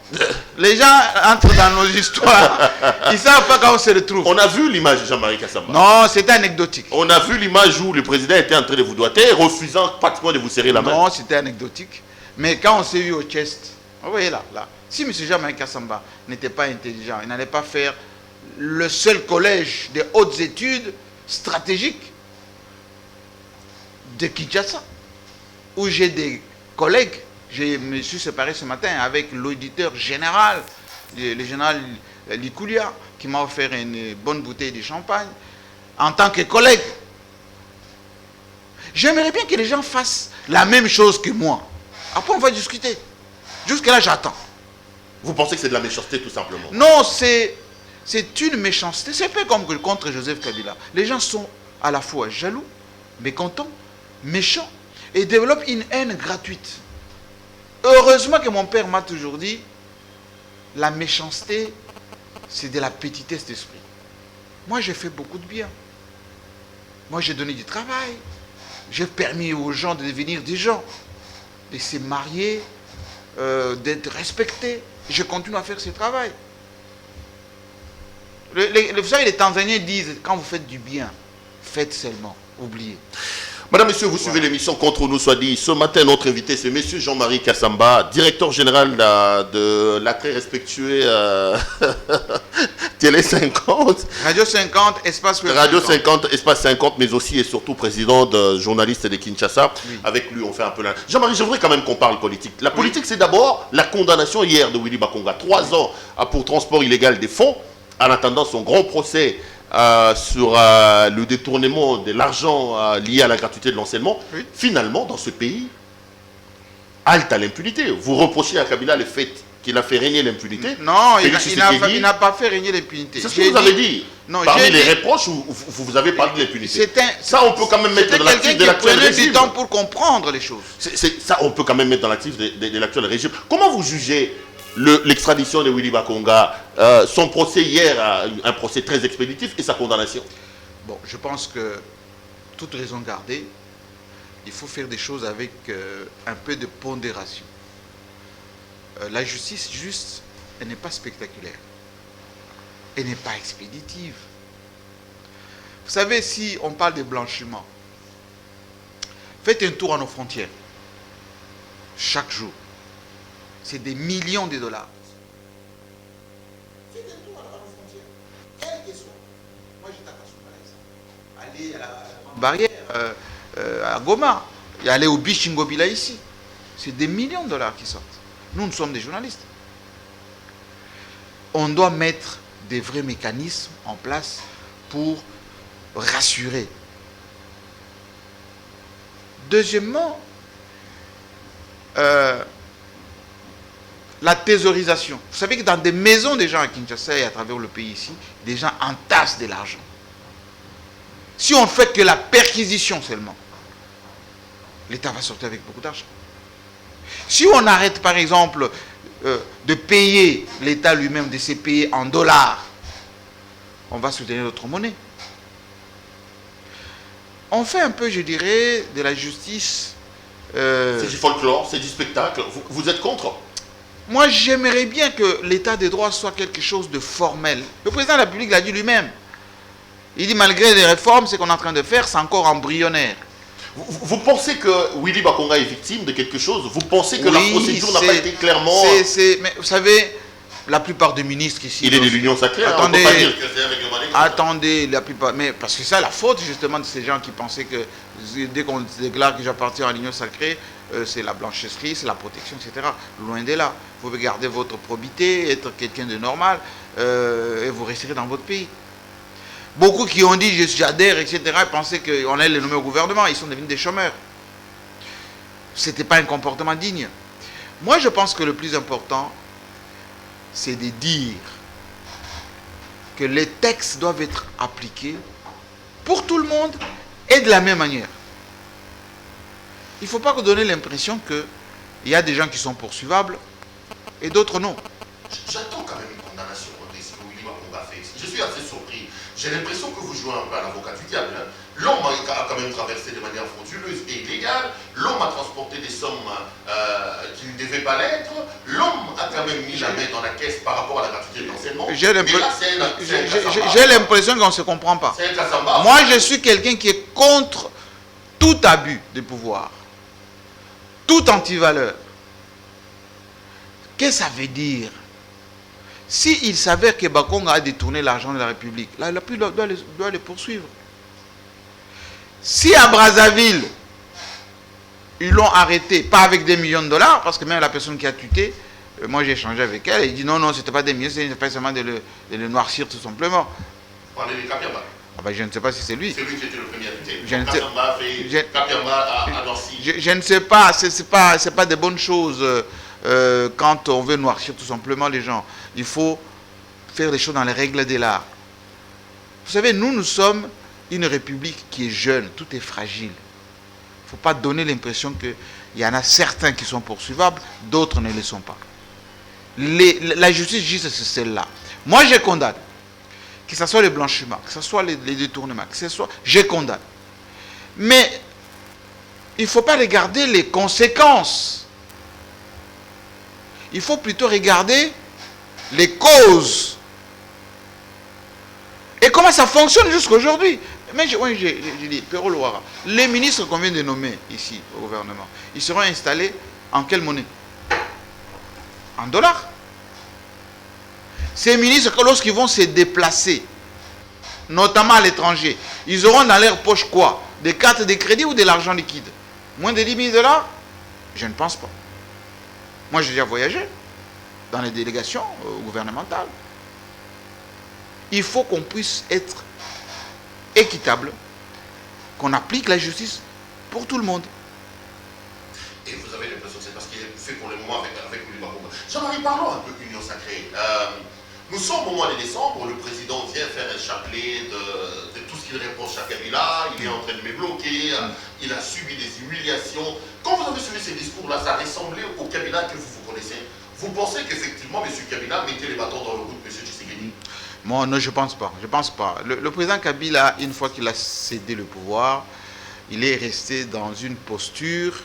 Les gens entrent dans nos histoires. Ils ne savent pas quand on se retrouve.
On a vu l'image de Jean-Marie Kassamba.
Non, c'était anecdotique.
On a vu l'image où le président était en train de vous doigter, refusant pratiquement de vous serrer la main.
Non, c'était anecdotique. Mais quand on s'est eu au chest, vous voyez là. Si M. Jean-Marie Kassamba n'était pas intelligent, il n'allait pas faire le seul collège de hautes études stratégiques de Kinshasa, où j'ai des collègues. Je me suis séparé ce matin avec l'auditeur général, le général Likoulia, qui m'a offert une bonne bouteille de champagne, en tant que collègue. J'aimerais bien que les gens fassent la même chose que moi. Après, on va discuter. Jusque-là, j'attends.
Vous pensez que c'est de la méchanceté, tout simplement?
Non, c'est une méchanceté. C'est pas comme contre Joseph Kabila. Les gens sont à la fois jaloux, mécontents, méchants, et développent une haine gratuite. Heureusement que mon père m'a toujours dit, la méchanceté, c'est de la petitesse d'esprit. Moi, j'ai fait beaucoup de bien. Moi, j'ai donné du travail. J'ai permis aux gens de devenir des gens, de se marier, d'être respectés. Je continue à faire ce travail. Vous savez, les Tanzaniens disent, quand vous faites du bien, faites seulement, oubliez.
Madame, Monsieur, vous suivez l'émission Contre nous soit dit. Ce matin, notre invité, c'est Monsieur Jean-Marie Kassamba, directeur général de la très respectueux Télé 50.
Radio 50, Espace Web
Radio 50, Espace 50, mais aussi et surtout président de journalistes de Kinshasa. Oui. Avec lui, on fait un peu là. Jean-Marie, j'aimerais quand même qu'on parle politique. La politique, c'est d'abord la condamnation hier de Willy Bakonga. 3 ans pour transport illégal des fonds, en attendant son grand procès sur le détournement de l'argent lié à la gratuité de l'enseignement. Oui. Finalement, dans ce pays, halte à l'impunité. Vous reprochez à Kabila le fait qu'il a fait régner l'impunité.
Non, il n'a pas fait régner l'impunité.
C'est ce que vous avez dit.
Non,
parmi les reproches, vous avez parlé de l'impunité. Ça, on peut quand même mettre dans l'actif de l'actuel régime.
Du temps pour comprendre les choses.
Ça, on peut quand même mettre dans l'actif de l'actuel régime. Comment vous jugez l'extradition de Willy Bakonga, son procès hier, un procès très expéditif, et sa condamnation?
Bon, je pense que, toute raison gardée, il faut faire des choses avec un peu de pondération. La justice, juste, elle n'est pas spectaculaire. Elle n'est pas expéditive. Vous savez, si on parle de blanchiment, faites un tour à nos frontières. Chaque jour. C'est des millions de dollars. Faites un tour à nos frontières. Quel que soit. Moi, j'étais à Kassouma, aller à la barrière, à Goma. Et aller au Bichingobila ici. C'est des millions de dollars qui sortent. Nous sommes des journalistes. On doit mettre des vrais mécanismes en place pour rassurer. Deuxièmement, la thésaurisation. Vous savez que dans des maisons des gens à Kinshasa et à travers le pays ici, des gens entassent de l'argent. Si on ne fait que la perquisition seulement, l'État va sortir avec beaucoup d'argent. Si on arrête par exemple de payer l'État lui-même, de se payer en dollars, on va soutenir notre monnaie. On fait un peu, je dirais, de la justice...
c'est du folklore, c'est du spectacle. Vous êtes contre?
Moi, j'aimerais bien que l'état des droits soit quelque chose de formel. Le président de la République l'a dit lui-même. Il dit, malgré les réformes, ce qu'on est en train de faire, c'est encore embryonnaire.
Vous pensez que Willy Bakonga est victime de quelque chose? Vous pensez que la procédure n'a pas été clairement...
Mais vous savez, la plupart des ministres ici...
Il est de l'Union sacrée,
attendez,
on ne peut pas dire que c'est avec le Mali.
Attendez, la plupart... Mais parce que c'est la faute justement de ces gens qui pensaient que dès qu'on déclare que j'appartiens à l'Union sacrée, c'est la blanchisserie, c'est la protection, etc. Loin de là. Vous pouvez garder votre probité, être quelqu'un de normal, et vous resterez dans votre pays. Beaucoup qui ont dit j'adhère, etc., pensaient qu'on allait les nommer au gouvernement. Ils sont devenus des chômeurs. Ce n'était pas un comportement digne. Moi, je pense que le plus important, c'est de dire que les textes doivent être appliqués pour tout le monde et de la même manière. Il ne faut pas donner l'impression qu'il y a des gens qui sont poursuivables et d'autres non.
J'attends quand même une condamnation contre ce que Willy Bakonga fait. Je suis assez surpris. J'ai l'impression que vous jouez un peu à l'avocat du diable. Hein. L'homme a quand même traversé de manière frauduleuse et illégale. L'homme a transporté des sommes qui ne devaient pas l'être. L'homme a quand même mis la main dans la caisse par rapport à la gratuité de l'enseignement.
J'ai l'impression qu'on ne se comprend pas.
C'est un cassamba.
Moi, je suis quelqu'un qui est contre tout abus de pouvoir. Tout antivaleur. Qu'est-ce que ça veut dire? S'il s'avère que Bakonga a détourné l'argent de la République, là, la République doit les poursuivre. Si à Brazzaville, ils l'ont arrêté, pas avec des millions de dollars, parce que même la personne qui a tuté, moi j'ai échangé avec elle, elle dit non, non, c'était pas des millions, c'était seulement de le noircir tout simplement.
Vous parlez de Kapiamba?
Ah ben, je ne sais pas si c'est lui.
C'est lui qui était le premier à tuter.
Je ne sais pas, c'est pas des bonnes choses. Quand on veut noircir tout simplement les gens, il faut faire les choses dans les règles de l'art. Vous savez, nous sommes une république qui est jeune, tout est fragile. Il ne faut pas donner l'impression qu'il y en a certains qui sont poursuivables, d'autres ne le sont pas. La justice juste c'est celle-là. Moi je condamne, que ce soit le blanchiment, que ce soit les détournements, que ce soit, je condamne. Mais il ne faut pas regarder les conséquences. Il faut plutôt regarder les causes. Et comment ça fonctionne jusqu'à aujourd'hui. Mais j'ai dit, Perrault Louara, les ministres qu'on vient de nommer ici au gouvernement, ils seront installés en quelle monnaie? En dollars. Ces ministres, lorsqu'ils vont se déplacer, notamment à l'étranger, ils auront dans leur poche quoi? Des cartes de crédit ou de l'argent liquide? Moins de 10 000 dollars? Je ne pense pas. Moi, j'ai déjà voyagé dans les délégations gouvernementales. Il faut qu'on puisse être équitable, qu'on applique la justice pour tout le monde.
Et vous avez l'impression que c'est parce qu'il est fait pour le moment avec Louis Makomba. Jean-Marie, parlons un peu d'Union Sacrée. Nous sommes au mois de décembre, le président vient faire un chapelet de tout ce qu'il reproche à Kabila, il est en train de me bloquer, il a subi des humiliations. Quand vous avez suivi ces discours-là, ça ressemblait au Kabila que vous connaissez. Vous pensez qu'effectivement, M. Kabila mettait les bâtons dans le roue de M. Tshisekedi?
Moi, non, je ne pense pas. Je pense pas. Le président Kabila, une fois qu'il a cédé le pouvoir, il est resté dans une posture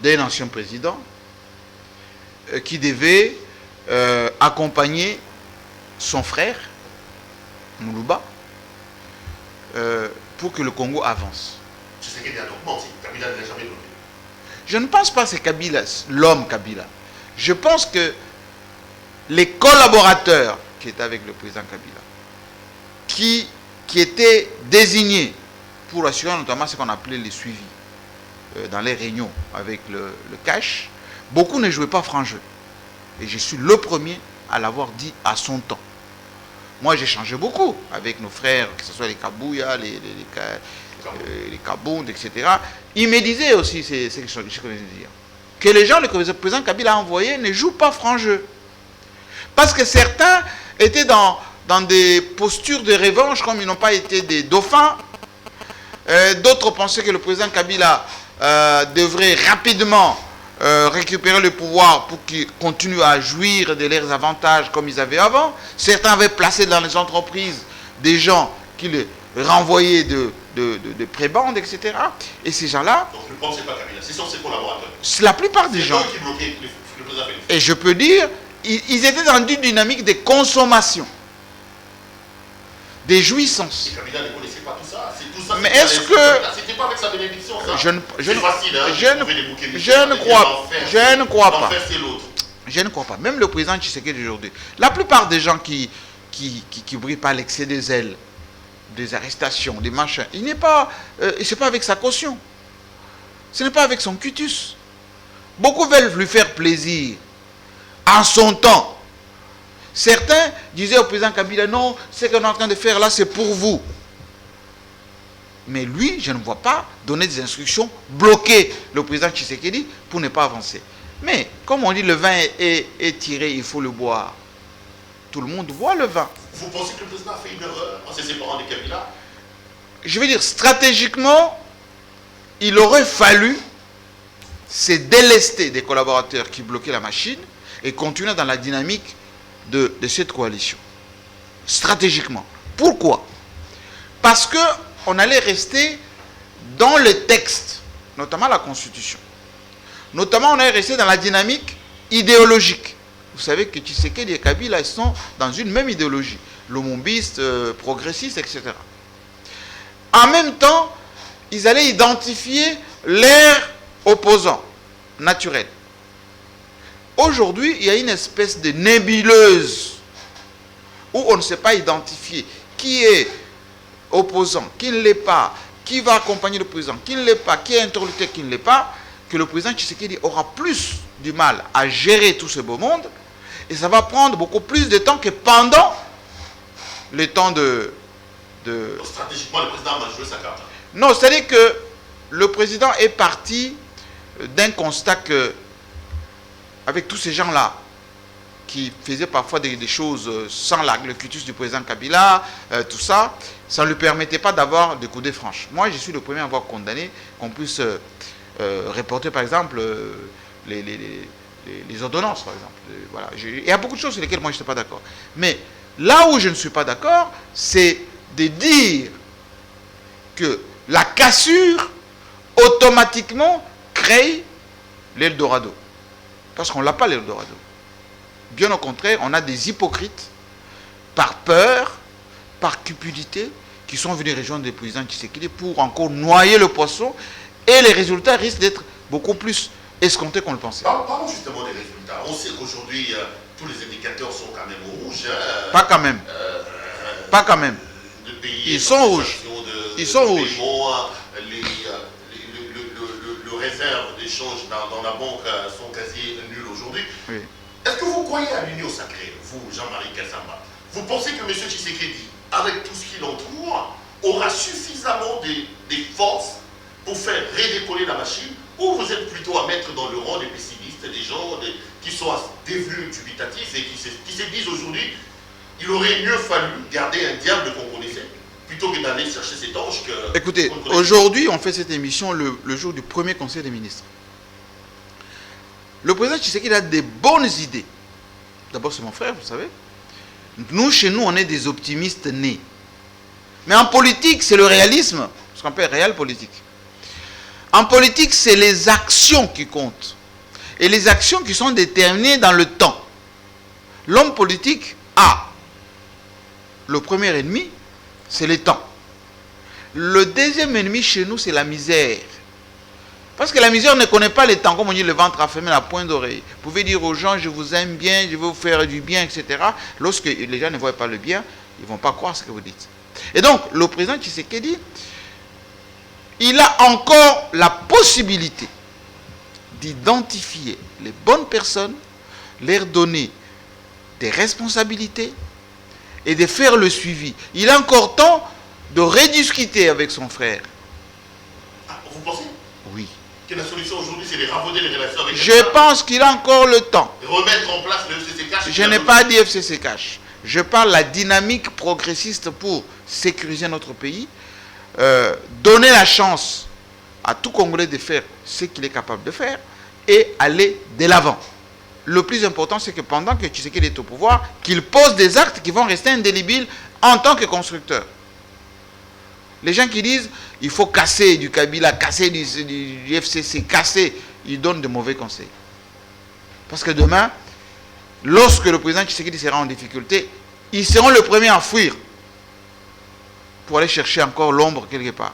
d'un ancien président qui devait accompagner son frère, Moulouba, pour que le Congo avance.
Tshisekedi a donc menti. Kabila ne l'a jamais donné.
Je ne pense pas que c'est Kabila, l'homme Kabila. Je pense que les collaborateurs qui étaient avec le président Kabila, qui étaient désignés pour assurer notamment ce qu'on appelait les suivis dans les réunions avec le cash, beaucoup ne jouaient pas franc jeu. Et je suis le premier à l'avoir dit à son temps. Moi, j'ai changé beaucoup avec nos frères, que ce soit les Kabouya, les Kabound, etc. Ils me disaient aussi ce que je connaissais dire. Que les gens, le président Kabila a envoyé, ne jouent pas franc jeu. Parce que certains étaient dans des postures de revanche, comme ils n'ont pas été des dauphins. D'autres pensaient que le président Kabila devrait rapidement récupérer le pouvoir pour qu'ils continuent à jouir de leurs avantages comme ils avaient avant. Certains avaient placé dans les entreprises des gens qui les renvoyaient de prébendes, etc. Et ces gens-là...
Donc le problème, ce n'est pas Kabila, ce sont ses collaborateurs.
La plupart des gens...
Qui bloquaient le président Félix.
Et je peux dire, ils étaient dans une dynamique de consommation, des jouissances.
Et Kabila ne connaissait pas tout ça. C'est tout ça.
Mais est-ce que...
C'était pas avec sa bénédiction, ça.
C'est
facile, hein,
je ne crois pas. Je ne crois pas. Même le président Tshisekedi aujourd'hui, la plupart des gens qui brillent par l'excès des ailes, des arrestations, des machins, il n'est pas... c'est pas avec sa caution. Ce n'est pas avec son cutus. Beaucoup veulent lui faire plaisir. En son temps. Certains disaient au président Kabila, non, ce qu'on est en train de faire là, c'est pour vous. Mais lui, je ne vois pas donner des instructions, bloquer le président Tshisekedi pour ne pas avancer. Mais, comme on dit, le vin est tiré, il faut le boire. Tout le monde boit le vin.
Vous pensez que le président a fait une erreur en se séparant de Kabila?
Je veux dire, stratégiquement, il aurait fallu se délester des collaborateurs qui bloquaient la machine et continuer dans la dynamique de cette coalition. Stratégiquement. Pourquoi? Parce qu'on allait rester dans le texte, notamment la Constitution. Notamment, on allait rester dans la dynamique idéologique. Vous savez que Tshisekedi et Kabila, ils sont dans une même idéologie. Lumumbiste, progressiste, etc. En même temps, ils allaient identifier leurs opposants naturels. Aujourd'hui, il y a une espèce de nébuleuse où on ne sait pas identifier qui est opposant, qui ne l'est pas, qui va accompagner le président, qui ne l'est pas, qui est interlocuteur, qui ne l'est pas, que le président Tshisekedi aura plus du mal à gérer tout ce beau monde et ça va prendre beaucoup plus de temps que pendant le temps de...
Stratégiquement, le président a joué sa carte.
Non, c'est-à-dire que le président est parti d'un constat que avec tous ces gens-là qui faisaient parfois des choses sans le cutus du président Kabila, tout ça, ça ne lui permettait pas d'avoir des coudées franches. Moi, je suis le premier à avoir condamné qu'on puisse reporter, par exemple, les ordonnances, par exemple. Voilà. Il y a beaucoup de choses sur lesquelles moi, je n'étais pas d'accord. Mais là où je ne suis pas d'accord, c'est de dire que la cassure, automatiquement, crée l'Eldorado. Parce qu'on n'a pas l'Eldorado. Bien au contraire, on a des hypocrites, par peur, par cupidité, qui sont venus rejoindre le président Tshisekedi pour encore noyer le poisson, et les résultats risquent d'être beaucoup plus escomptés qu'on le pensait.
Parlons justement des résultats. On sait qu'aujourd'hui, tous les indicateurs sont quand même rouges.
Pas quand même. Pas quand même. Ils sont rouges. Ils sont rouges.
Le réserve d'échange dans la banque sont quasi nuls aujourd'hui.
Oui.
Est-ce que vous croyez à l'union sacrée, vous, Jean-Marie Kassamba? Vous pensez que M. Tshisekedi, avec tout ce qui l'entoure, aura suffisamment des forces pour faire redécoller la machine, ou vous êtes plutôt à mettre dans le rang des pessimistes, des gens qui sont devenus dubitatifs et qui se disent aujourd'hui, il aurait mieux fallu garder un diable qu'on connaissait, plutôt que d'aller chercher cet ange que...
Écoutez, aujourd'hui, on fait cette émission le jour du premier conseil des ministres. Le président Tshisekedi a des bonnes idées. D'abord, c'est mon frère, vous savez. Nous, chez nous, on est des optimistes nés. Mais en politique, c'est le réalisme, ce qu'on appelle réel politique. En politique, c'est les actions qui comptent. Et les actions qui sont déterminées dans le temps. L'homme politique a le premier ennemi, c'est le temps. Le deuxième ennemi chez nous, c'est la misère. Parce que la misère ne connaît pas le temps. Comme on dit, le ventre affamé, la pointe d'oreille. Vous pouvez dire aux gens, je vous aime bien, je vais vous faire du bien, etc. Lorsque les gens ne voient pas le bien, ils ne vont pas croire ce que vous dites. Et donc, le président Tshisekedi, il a encore la possibilité d'identifier les bonnes personnes, leur donner des responsabilités et de faire le suivi. Il a encore temps de rediscuter avec son frère.
Ah, vous pensez?
Oui.
Que la solution aujourd'hui, c'est de ramener les relations avec
Je pense qu'il a encore le temps.
Remettre en place le FCC Cash.
Je n'ai pas dit FCC Cash. Je parle de la dynamique progressiste pour sécuriser notre pays, donner la chance à tout Congolais de faire ce qu'il est capable de faire et aller de l'avant. Le plus important, c'est que pendant que Tshisekedi est au pouvoir, qu'il pose des actes qui vont rester indélébiles en tant que constructeur. Les gens qui disent il faut casser du Kabila, casser du FCC, casser, ils donnent de mauvais conseils. Parce que demain, lorsque le président Tshisekedi sera en difficulté, ils seront les premiers à fuir pour aller chercher encore l'ombre quelque part.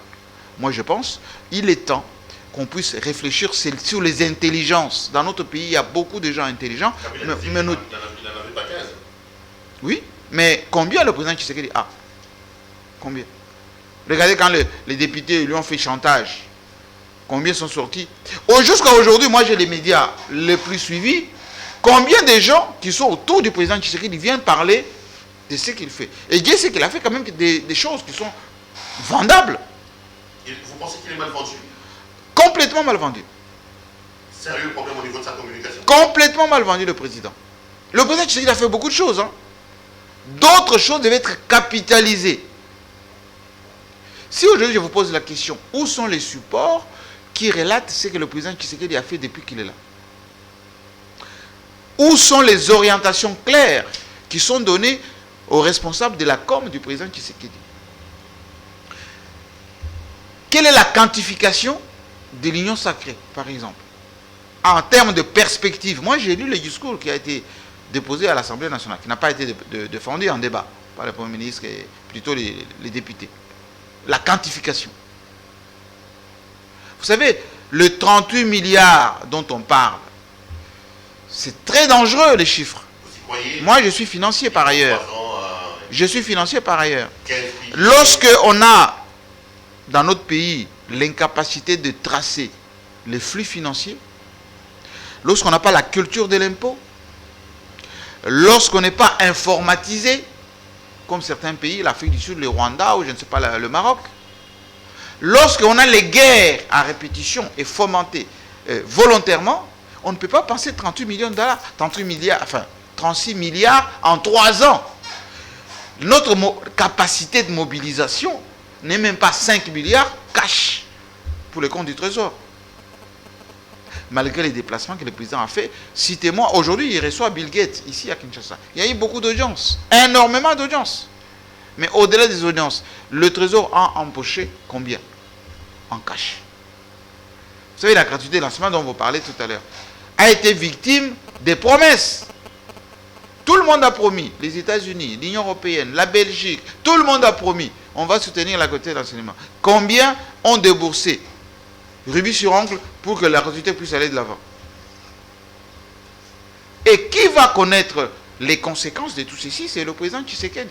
Moi, je pense qu'il est temps qu'on puisse réfléchir sur les intelligences. Dans notre pays, il y a beaucoup de gens intelligents.
Il n'en avait pas 15.
Oui, mais combien le président Tshisekedi a? Combien? Regardez quand les députés lui ont fait chantage. Combien sont sortis? Jusqu'à aujourd'hui, moi j'ai les médias les plus suivis. Combien de gens qui sont autour du président Tshisekedi viennent parler de ce qu'il fait? Et Dieu sait qu'il a fait quand même des choses qui sont vendables.
Et vous pensez qu'il est mal vendu?
Complètement mal vendu.
Sérieux problème au niveau de sa communication?
Complètement mal vendu, le président. Le président Tshisekedi a fait beaucoup de choses. D'autres choses devaient être capitalisées. Si aujourd'hui je vous pose la question, où sont les supports qui relatent ce que le président Tshisekedi a fait depuis qu'il est là? Où sont les orientations claires qui sont données aux responsables de la com du président Tshisekedi? Quelle est la quantification de l'union sacrée, par exemple? En termes de perspective, moi j'ai lu le discours qui a été déposé à l'Assemblée nationale, qui n'a pas été défendu en débat par le Premier ministre et plutôt les députés. La quantification. Vous savez, le 38 milliards dont on parle, c'est très dangereux les chiffres.
Vous y croyez?
Moi je suis financier par ailleurs. Je suis financier par ailleurs.
Lorsque
on a dans notre pays l'incapacité de tracer les flux financiers, lorsqu'on n'a pas la culture de l'impôt, lorsqu'on n'est pas informatisé, comme certains pays, l'Afrique du Sud, le Rwanda ou je ne sais pas le Maroc, lorsqu'on a les guerres à répétition et fomentées volontairement, on ne peut pas penser 38 millions de dollars, 36 milliards en 3 ans. Notre capacité de mobilisation n'est même pas 5 milliards cash pour le compte du Trésor. Malgré les déplacements que le président a fait, citez-moi, aujourd'hui il reçoit Bill Gates ici à Kinshasa. Il y a eu beaucoup d'audience, énormément d'audience. Mais au-delà des audiences, le Trésor a empoché combien? En cash. Vous savez, la gratuité de lancement dont vous parlez tout à l'heure a été victime des promesses. Tout le monde a promis, les États-Unis, l'Union européenne, la Belgique, tout le monde a promis, on va soutenir la gratuité de l'enseignement. Combien ont déboursé rubis sur ongle pour que la gratuité puisse aller de l'avant? Et qui va connaître les conséquences de tout ceci? C'est le président Tshisekedi.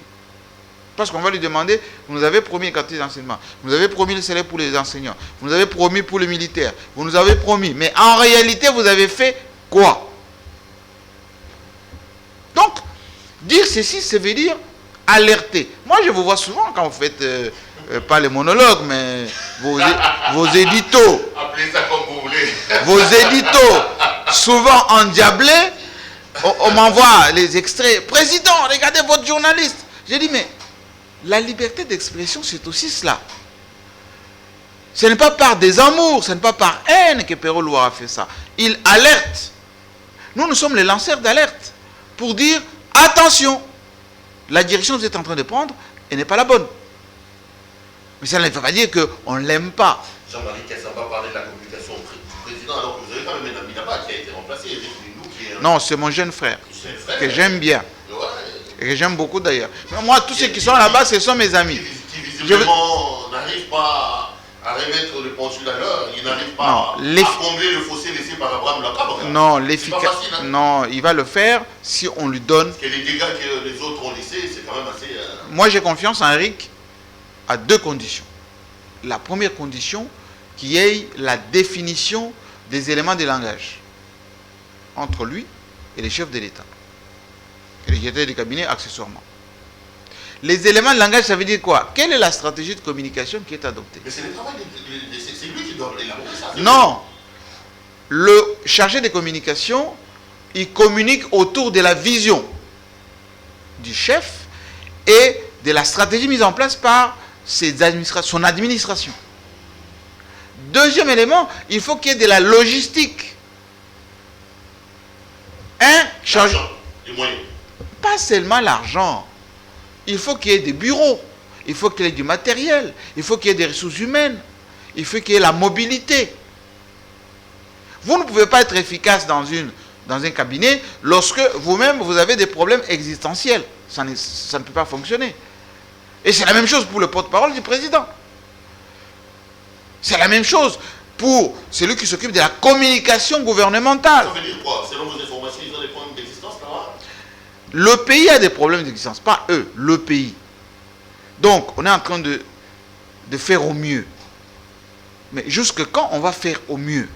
Parce qu'on va lui demander, vous nous avez promis la gratuité d'enseignement, vous nous avez promis le salaire pour les enseignants, vous nous avez promis pour les militaires, vous nous avez promis, mais en réalité vous avez fait quoi? Donc, dire ceci, ça veut dire alerter. Moi, je vous vois souvent quand vous faites, pas les monologues, mais vos éditos.
Appelez ça comme vous voulez.
vos éditos, souvent endiablés, on m'envoie les extraits. Président, regardez votre journaliste. J'ai dit, mais la liberté d'expression, c'est aussi cela. Ce n'est pas par désamour, ce n'est pas par haine que Perrault Louara a fait ça. Il alerte. Nous sommes les lanceurs d'alerte pour dire, attention, la direction que vous êtes en train de prendre, elle n'est pas la bonne. Mais ça ne veut pas dire qu'on ne l'aime pas.
Jean-Marie Kassamba parlait de la communication du président, alors que vous avez quand même un ami là-bas qui a été remplacé, Eric Lindou, qui est...
Non, c'est mon jeune frère, que j'aime bien.
Ouais.
Et que j'aime beaucoup d'ailleurs. Mais moi, tous ceux qui sont là-bas, ce sont mes amis.
Qui visiblement n'arrivent pas à remettre le pendule à l'heure, ils n'arrivent pas à combler le fossé laissé par Abraham Lacab.
Non, l'efficace.
Hein?
Non, il va le faire si on lui donne.
Parce que les dégâts que les autres ont laissés, c'est quand même assez.
Moi, j'ai confiance en Eric à deux conditions. La première condition, qu'il y ait la définition des éléments de langage entre lui et les chefs de l'État. Et les directeurs du cabinet, accessoirement. Les éléments de langage, ça veut dire quoi? Quelle est la stratégie de communication qui est adoptée?
Mais c'est le travail, c'est lui qui doit élaborer ça.
Non. Le chargé de communication, il communique autour de la vision du chef et de la stratégie mise en place par son administration. Deuxième élément, il faut qu'il y ait de la logistique.
L'argent, les moyens.
Pas seulement l'argent. Il faut qu'il y ait des bureaux, il faut qu'il y ait du matériel, il faut qu'il y ait des ressources humaines, il faut qu'il y ait la mobilité. Vous ne pouvez pas être efficace dans un cabinet lorsque vous-même vous avez des problèmes existentiels. Ça ne peut pas fonctionner. Et c'est la même chose pour le porte-parole du président. C'est la même chose pour celui qui s'occupe de la communication gouvernementale.
Ça veut dire quoi? Selon vos informations, ils ont des problèmes d'existence là-bas?
Le pays a des problèmes d'existence, pas eux, le pays. Donc, on est en train de faire au mieux. Mais jusque quand on va faire au mieux?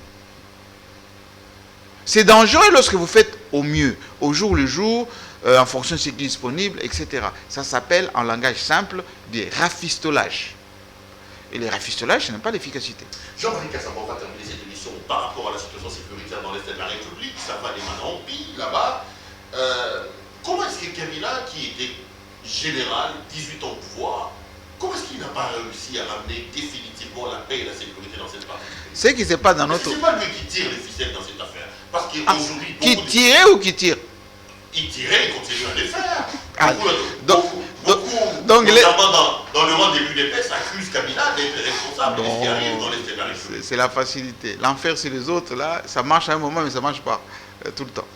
C'est dangereux lorsque vous faites au mieux, au jour le jour, en fonction de ce qui est disponible, etc. Ça s'appelle, en langage simple, des rafistolages. Et les rafistolages, ce n'est pas l'efficacité.
Jean-Marie Kassamba, on va terminer cette émission par rapport à la situation sécuritaire dans l'Est de la République. Ça va des mains en pile là-bas. Comment est-ce que Kabila, qui était général, 18 ans de pouvoir, comment est-ce qu'il n'a pas réussi à ramener définitivement la paix et la sécurité dans cette partie?
Ce qui se passe dans notre...
C'est pas lui qui tire les ficelles dans cette affaire. Parce qu'aujourd'hui...
Qui tirait ou qui tire?
Il tirait et continue à les faire.
Donc
notamment dans le rang des UDPS, accuse Kabila d'être responsable de ce qui arrive dans l'Est de la République.
C'est la facilité. L'enfer sur les autres, là, ça marche à un moment, mais ça ne marche pas tout le temps.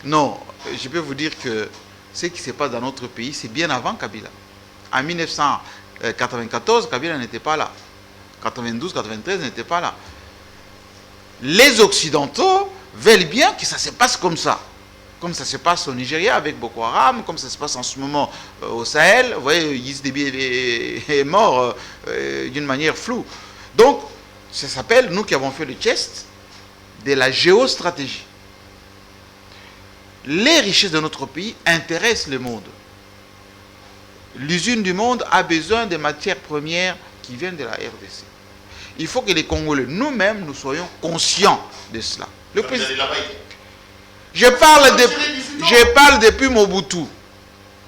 Non, je peux vous dire que ce qui se passe dans notre pays, c'est bien avant Kabila. En 1994, Kabila n'était pas là. 92, 93 n'était pas là. Les Occidentaux veulent bien que ça se passe comme ça. Comme ça se passe au Nigeria avec Boko Haram, comme ça se passe en ce moment au Sahel. Vous voyez, Yiss Déby est mort d'une manière floue. Donc, ça s'appelle, nous qui avons fait le test, de la géostratégie. Les richesses de notre pays intéressent le monde. L'usine du monde a besoin de matières premières qui viennent de la RDC. Il faut que les Congolais, nous-mêmes, nous soyons conscients de cela. Le président... Je parle depuis Mobutu.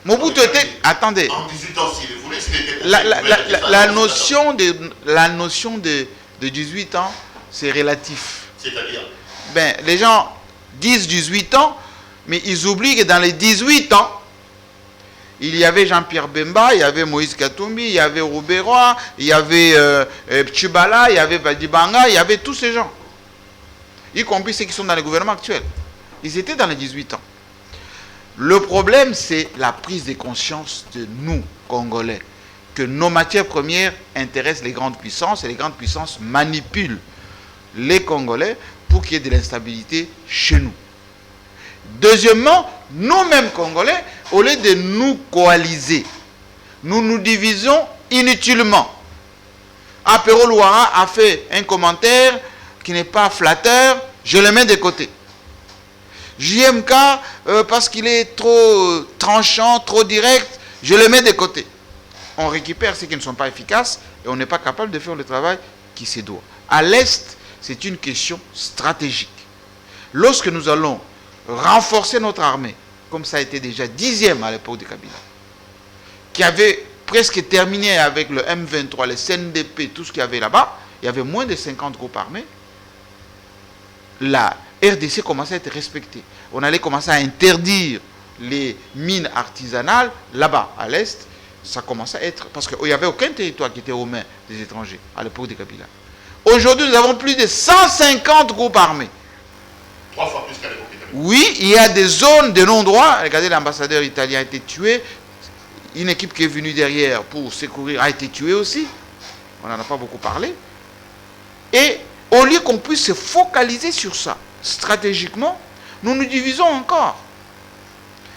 Mobutu était... Attendez.
En 18 ans, si vous voulez,
la notion de 18 ans, c'est relatif.
C'est-à-dire?
Ben, les gens disent 18 ans, mais ils oublient que dans les 18 ans, il y avait Jean-Pierre Bemba, il y avait Moïse Katumbi, il y avait Rouberoy, il y avait Tchibala, il y avait Badibanga, il y avait tous ces gens. Y compris ceux qui sont dans le gouvernement actuel. Ils étaient dans les 18 ans. Le problème, c'est la prise de conscience de nous, Congolais, que nos matières premières intéressent les grandes puissances et les grandes puissances manipulent les Congolais pour qu'il y ait de l'instabilité chez nous. Deuxièmement, nous-mêmes Congolais, au lieu de nous coaliser, nous nous divisons inutilement. Perrault Louara a fait un commentaire qui n'est pas flatteur, je le mets de côté. JMK, parce qu'il est trop tranchant, trop direct, je le mets de côté. On récupère ceux qui ne sont pas efficaces et on n'est pas capable de faire le travail qui se doit. À l'Est, c'est une question stratégique. Lorsque nous allons renforcer notre armée, comme ça a été déjà 10e à l'époque de Kabila, qui avait presque terminé avec le M23, le CNDP, tout ce qu'il y avait là-bas, il y avait moins de 50 groupes armés, la RDC commençait à être respectée. On allait commencer à interdire les mines artisanales là-bas, à l'Est. Ça commençait à être... Parce qu'il n'y avait aucun territoire qui était aux mains des étrangers à l'époque de Kabila. Aujourd'hui, nous avons plus de 150 groupes armés.
3 fois plus qu'à l'époque de Kabila.
Oui, il y a des zones de non-droit. Regardez, l'ambassadeur italien a été tué. Une équipe qui est venue derrière pour secourir a été tuée aussi. On n'en a pas beaucoup parlé. Et au lieu qu'on puisse se focaliser sur ça, stratégiquement, nous nous divisons encore.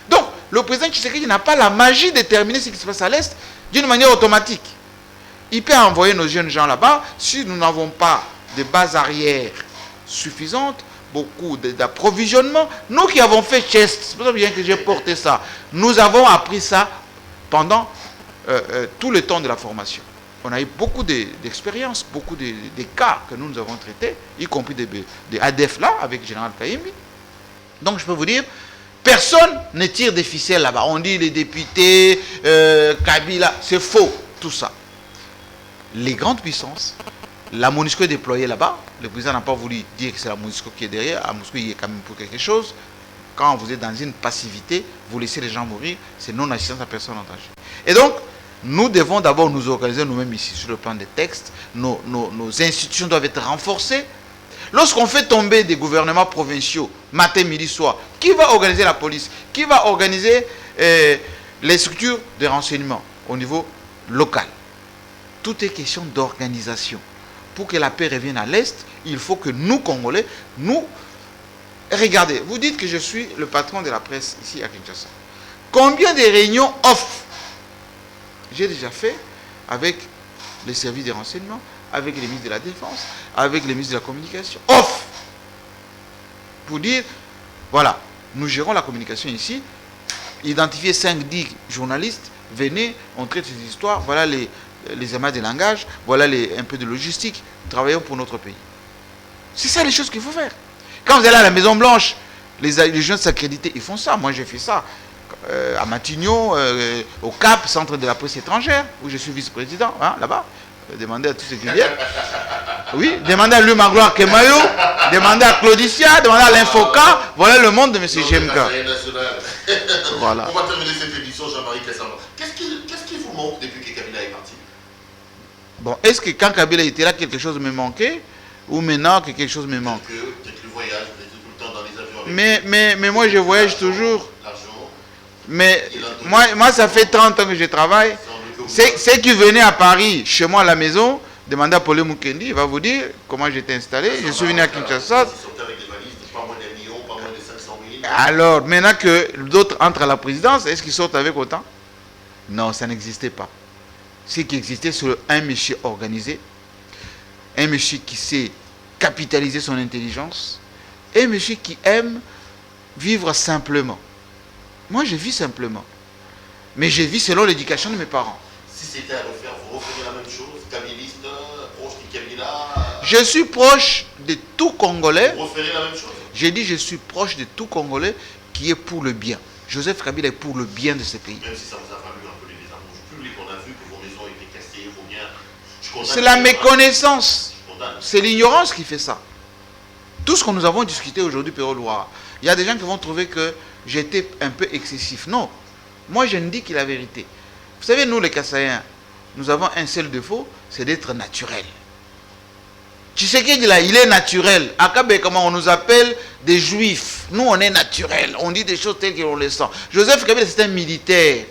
Donc, le président Tshisekedi n'a pas la magie de déterminer ce qui se passe à l'Est d'une manière automatique. Il peut envoyer nos jeunes gens là-bas si nous n'avons pas de bases arrières suffisantes, beaucoup d'approvisionnement. Nous qui avons fait chest, c'est pour ça bien que j'ai porté ça, nous avons appris ça pendant tout le temps de la formation. On a eu beaucoup d'expériences, beaucoup de cas que nous avons traités, y compris des ADF là, avec le général Kaimbi. Donc je peux vous dire, personne ne tire des ficelles là-bas. On dit les députés, Kabila, c'est faux, tout ça. Les grandes puissances, la MONUSCO est déployée là-bas. Le président n'a pas voulu dire que c'est la MONUSCO qui est derrière. La MONUSCO il est quand même pour quelque chose. Quand vous êtes dans une passivité, vous laissez les gens mourir, c'est non-assistance à personne en danger. Et donc, nous devons d'abord nous organiser nous-mêmes ici sur le plan des textes. Nos institutions doivent être renforcées. Lorsqu'on fait tomber des gouvernements provinciaux, matin, midi, soir, qui va organiser la police? Qui va organiser les structures de renseignement au niveau local? Tout est question d'organisation. Pour que la paix revienne à l'Est, il faut que nous, Congolais, nous... Regardez, vous dites que je suis le patron de la presse ici à Kinshasa. Combien de réunions off j'ai déjà fait avec les services de renseignement, avec les ministres de la Défense, avec les ministres de la Communication, off, pour dire, voilà, nous gérons la communication ici, identifier 5-10 journalistes, venez, on traite ces histoires, voilà les émails de langage, voilà un peu de logistique, travaillons pour notre pays. C'est ça les choses qu'il faut faire. Quand vous allez à la Maison Blanche, les jeunes s'accrédités, ils font ça, moi j'ai fait ça. À Matignon, au CAP, Centre de la Presse étrangère, où je suis vice-président, hein, là-bas. Demandez à tous ceux qui viennent. Oui, demandez à Louis Magloire Kemayo, demandez à Claudicia, demandez à l'Infoca. Voilà le monde de M. Jemka. Voilà.
On va terminer cette émission, Jean-Marie Kassamba. Qu'est-ce qui vous manque depuis que Kabila est parti?
Bon, est-ce que quand Kabila était là, quelque chose me manquait? Ou maintenant que quelque chose me manque?
Peut-être le voyage, vous étiez tout le temps dans les avions avec
mais moi je voyage toujours.
L'argent.
Mais moi ça fait 30 ans que je travaille. Ceux qui venaient à Paris, chez moi à la maison, demandez à Paul Mukendi, il va vous dire comment j'étais installé. Je suis venu à Kinshasa. Alors, maintenant que d'autres entrent à la présidence, est-ce qu'ils sortent avec autant? Non, ça n'existait pas. Ce qui existait, c'est un monsieur organisé, un monsieur qui sait capitaliser son intelligence, un monsieur qui aime vivre simplement. Moi, je vis simplement. Mais je vis selon l'éducation de mes parents.
Si c'était à refaire, vous referiez la même chose? Kabiliste, proche de Kabila?
Je suis proche de tout Congolais.
Vous referiez la même chose?
J'ai dit je suis proche de tout Congolais qui est pour le bien. Joseph Kabila est pour le bien de ce pays.
Même si ça vous a valu un peu les désarrangements publics, on a vu que vos maisons étaient cassées, vos biens...
C'est la méconnaissance. C'est l'ignorance qui fait ça. Tout ce que nous avons discuté aujourd'hui, Péro Loire, il y a des gens qui vont trouver que j'étais un peu excessif. Non. Moi, je ne dis que la vérité. Vous savez, nous, les Kassaïens, nous avons un seul défaut, c'est d'être naturel. Tshisekedi, là, il est naturel. À Kabé, comment on nous appelle des juifs. Nous, on est naturel. On dit des choses telles qu'on les sent. Joseph Kabila, c'est un militaire.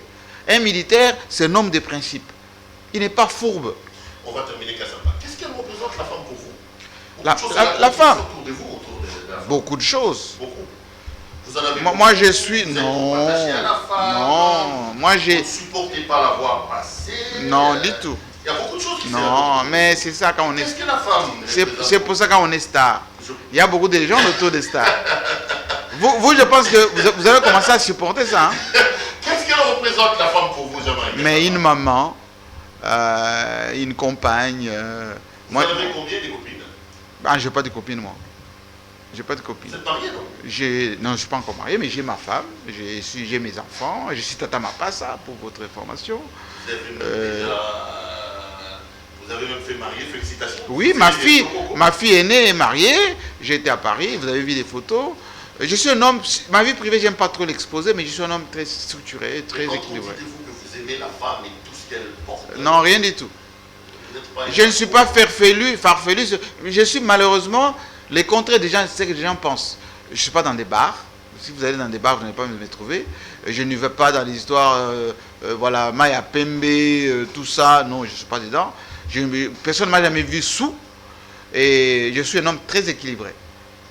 Un militaire, c'est un homme de principe. Il n'est pas fourbe.
On va terminer Kassamba. Qu'est-ce qu'elle représente la femme pour vous?
La femme.
Autour de vous, autour de la femme.
Beaucoup de choses.
Beaucoup. Vous en avez
moi je suis... Non.
À la femme,
non. Moi j'ai...
Vous ne supportez pas la voir passer.
Non, du tout.
Il y a beaucoup de choses qui se
Non, mais c'est ça quand on est...
Qu'est-ce que la femme?
C'est pour ça quand on est star. Il y a beaucoup de gens autour des stars. vous, je pense que vous avez commencé à supporter ça. Hein?
Qu'est-ce qu'elle représente la femme pour vous, Jean-Marie?
Mais une maman, une compagne...
vous en avez combien des copines?
Ah, j'ai pas de copine, moi. J'ai pas de copine.
Vous êtes marié, non?
Non, je ne suis pas encore marié, mais j'ai ma femme, j'ai mes enfants, je suis Tata Mapassa, pour votre information.
Vous avez même fait marier, félicitations.
Oui, ma fille aînée est mariée, j'ai été à Paris, vous avez vu des photos. Je suis un homme, ma vie privée, j'aime pas trop l'exposer, mais je suis un homme très structuré, très équilibré.
Dites-vous que vous aimez la femme et tout ce qu'elle porte?
Non, rien du tout. Je ne suis pas farfelu, je suis malheureusement les contraires des gens, c'est ce que les gens pensent. Je ne suis pas dans des bars. Si vous allez dans des bars, vous n'allez pas me trouver. Je ne vais pas dans les histoires, voilà, Maya Pembe, tout ça. Non, je ne suis pas dedans. Personne ne m'a jamais vu sous. Et je suis un homme très équilibré.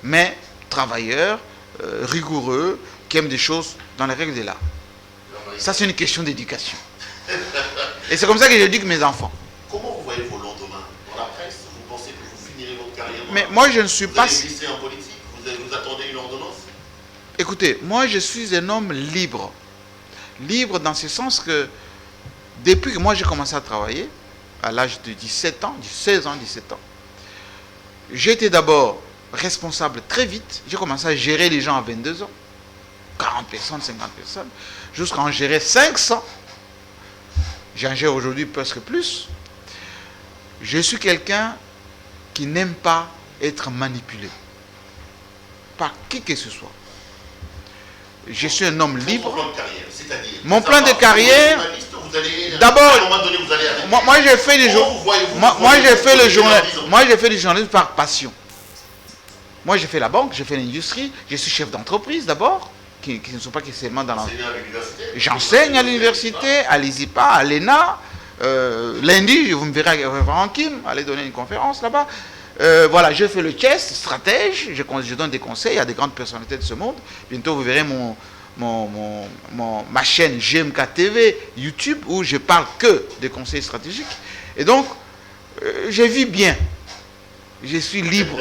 Mais travailleur, rigoureux, qui aime des choses dans les règles de l'art. Ça, c'est une question d'éducation. Et c'est comme ça que j'éduque mes enfants.
Comment vous voyez vos lendemains dans la presse? Vous pensez que vous finirez votre carrière?
Mais moi, je ne suis pas...
Vous allez glisser en politique? Vous attendez une ordonnance?
Écoutez, moi, je suis un homme libre. Libre dans ce sens que, depuis que moi, j'ai commencé à travailler, à l'âge de 17 ans, 16 ans, 17 ans, j'étais d'abord responsable très vite. J'ai commencé à gérer les gens à 22 ans. 40 personnes, 50 personnes, jusqu'à en gérer 500. J'en gère aujourd'hui presque plus. Je suis quelqu'un qui n'aime pas être manipulé par qui que ce soit. Je suis un homme libre.
Mon plan de carrière, c'est-à-dire...
Mon plan de carrière, d'abord, moi j'ai fait des journalisme par passion. Moi j'ai fait la banque, j'ai fait l'industrie, je suis chef d'entreprise d'abord, qui ne sont pas seulement dans la... J'enseigne à l'université, à l'ISIPA, à l'ENA. Lundi, vous me verrez à Kim, aller donner une conférence là-bas. Voilà, je fais le chess, stratège, je donne des conseils à des grandes personnalités de ce monde. Bientôt, vous verrez ma chaîne GMK TV, YouTube, où je parle que des conseils stratégiques. Et donc, je vis bien. Je suis libre.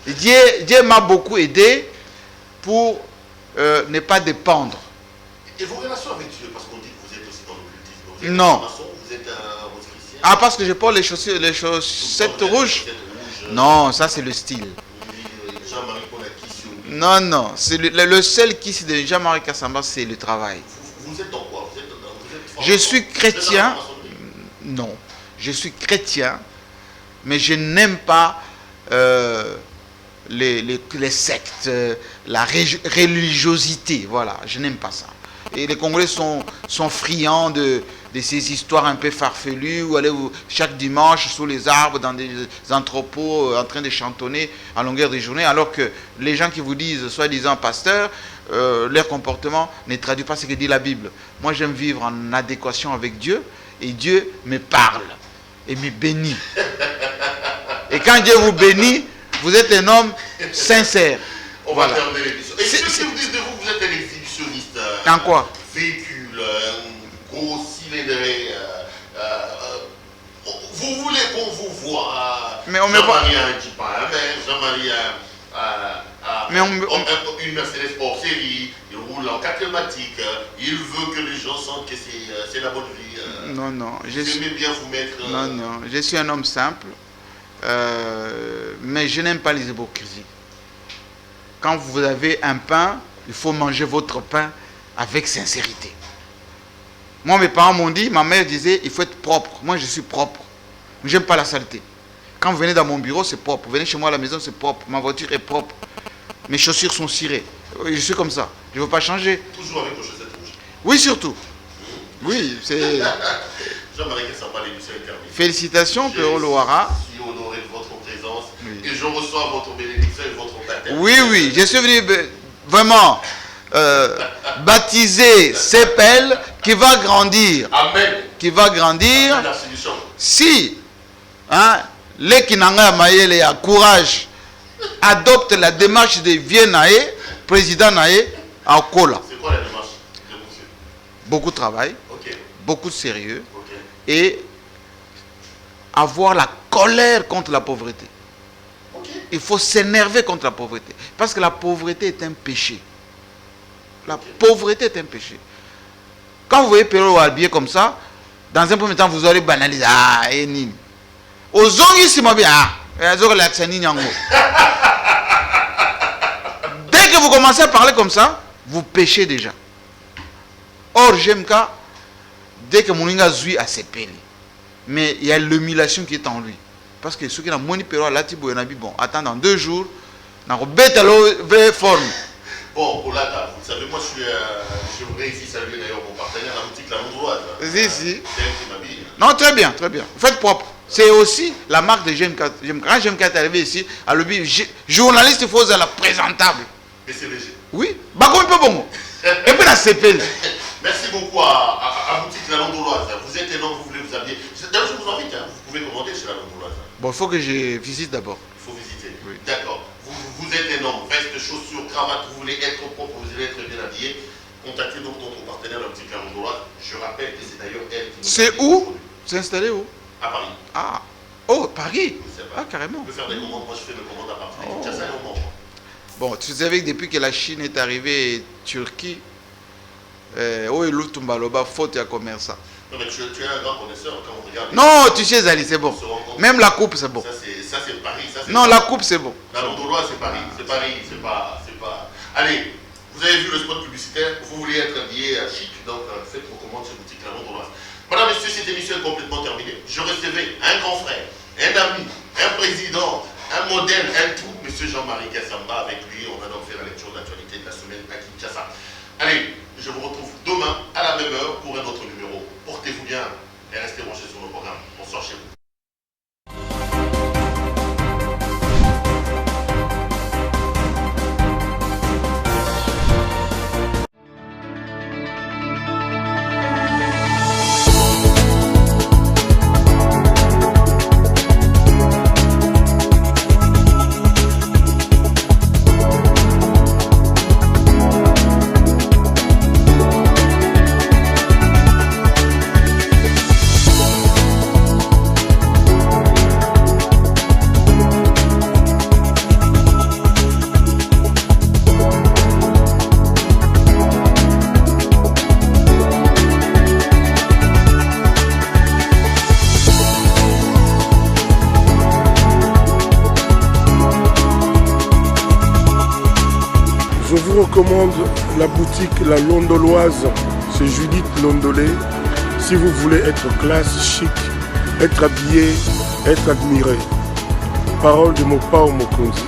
Dieu m'a beaucoup aidé pour ne pas dépendre.
Et vos relations avec Dieu, parce qu'on dit que vous êtes aussi dans l'occultisme. Vous êtes
non.
maçon, vous êtes un rosicrucien.
Ah, parce que je porte les chaussettes rouges. Non, ça c'est le style.
Jean-Marie Konakis.
Non, non. Le seul qui c'est de Jean-Marie Kassamba, c'est le travail.
Vous êtes dans quoi?
Je suis chrétien. Non. Je suis chrétien, mais je n'aime pas les sectes, la religiosité. Voilà, je n'aime pas ça. Et les Congolais sont friands de ces histoires un peu farfelues où aller chaque dimanche sous les arbres dans des entrepôts en train de chantonner à longueur de journée, alors que les gens qui vous disent, soi-disant pasteurs, leur comportement ne traduit pas ce que dit la Bible. Moi, j'aime vivre en adéquation avec Dieu et Dieu me parle et me bénit. Et quand Dieu vous bénit, vous êtes un homme sincère.
On va terminer l'émission. Et ce que vous dites de vous, vous êtes un exhibitionniste.
En quoi?
Véhicule, gros cylindré. Vous voulez qu'on vous voit.
Mais on me voit.
Jean-Marie a un Jeep à un verre, Jean-Marie a une Mercedes hors série, il roule en 4 thématiques, il veut que les gens sentent que c'est la bonne vie.
Non, non.
Vous aimez bien vous mettre.
Non, non. Je suis un homme simple, mais je n'aime pas les hypocrisies. Quand vous avez un pain, il faut manger votre pain avec sincérité. Moi, mes parents m'ont dit, ma mère disait, il faut être propre. Moi, je suis propre. Je n'aime pas la saleté. Quand vous venez dans mon bureau, c'est propre. Vous venez chez moi à la maison, c'est propre. Ma voiture est propre. Mes chaussures sont cirées. Je suis comme ça. Je ne veux pas changer.
Toujours avec vos chaussettes rouges.
Oui, surtout. Oui, c'est...
Jean-Marie Kassamba, l'émission est terminée.
Félicitations, Péro Louara.
Je suis honoré de votre présence.
Oui.
Et je reçois votre bénédiction et votre baptême.
Oui, oui. Je suis venu vraiment baptiser Sepel qui va grandir.
Amen.
Qui va grandir.
Amen, la solution.
Si les Kinanga Mayele a courage, adopte la démarche de Viennae, président Nae, à Okola.
C'est quoi la démarche de monsieur?
Beaucoup de travail,
Ok.
beaucoup de sérieux,
Ok.
et avoir la colère contre la pauvreté.
Ok.
Il faut s'énerver contre la pauvreté. Parce que la pauvreté est un péché. La pauvreté est un péché. Quand vous voyez Péro habillé comme ça, dans un premier temps, vous aurez banalisé. Ah, Enim. Aux ongles, c'est ma bien. Ah, Dès que vous commencez à parler comme ça, vous péchez déjà. Or, GMK, dès que Mouninga Zui a ses pelles, mais il y a l'émulation qui est en lui. Parce que ceux qui ont moni pero là, bon, attends dans 2 jours, dans le forme.
Bon, Olata, vous savez, moi je voudrais ici saluer d'ailleurs mon partenaire, la boutique La Mondroise.
Si. Non, très bien, très bien. Faites propre. C'est aussi la marque de GMK. Quand GMK est arrivé ici, à l'objet, journaliste, il faut la présentable.
Et c'est léger.
Oui, bah comme un peu bon. Et puis la CPL.
Merci beaucoup à boutique La Mondroise. Vous êtes énorme, vous voulez vous habiller. D'ailleurs, je vous invite, hein, vous pouvez commander chez La Mondroise.
Bon, il faut que je visite d'abord.
Il faut visiter.
Oui.
D'accord. Vous êtes énorme. Veste, chaussures, cravate, vous voulez être propre, vous voulez être bien habillé. Contactez donc notre partenaire, la boutique La Mondroise. Je rappelle que c'est d'ailleurs elle qui nous
C'est où? C'est installé où?
À Paris.
Ah. Oh, Paris.
Ah,
carrément.
On peut faire des commandes. Moi, je fais mes commandes à partir de Kinshasa et au Mans.
Bon, tu savais que depuis que la Chine est arrivée, Turquie, faute à commerçant.
Non, mais tu es un grand connaisseur quand on regarde.
Non, tu sais, Zali, c'est bon. Même la coupe, c'est bon.
Ça, c'est Paris.
Non, la coupe, c'est bon.
La Mondroise, c'est Paris. C'est Paris. C'est pas. Allez, vous avez vu le spot publicitaire. Vous voulez être habillé chic, donc faites vos commandes sur boutique La Mondroise. Madame, messieurs, cette émission est complètement terminée. Je recevais un grand frère, un ami, un président, un modèle, un tout, monsieur Jean-Marie Kassamba. Avec lui, on a donc fait la lecture d'actualité de la semaine à Kinshasa. Allez, je vous retrouve demain à la même heure pour un autre numéro. Portez-vous bien et restez branchés sur nos programmes. Bonsoir chez vous.
Je vous recommande la boutique La Londoloise chez Judith Londolé. Si vous voulez être classe, chic, être habillé, être admiré. Parole de Mopao Mokonzi.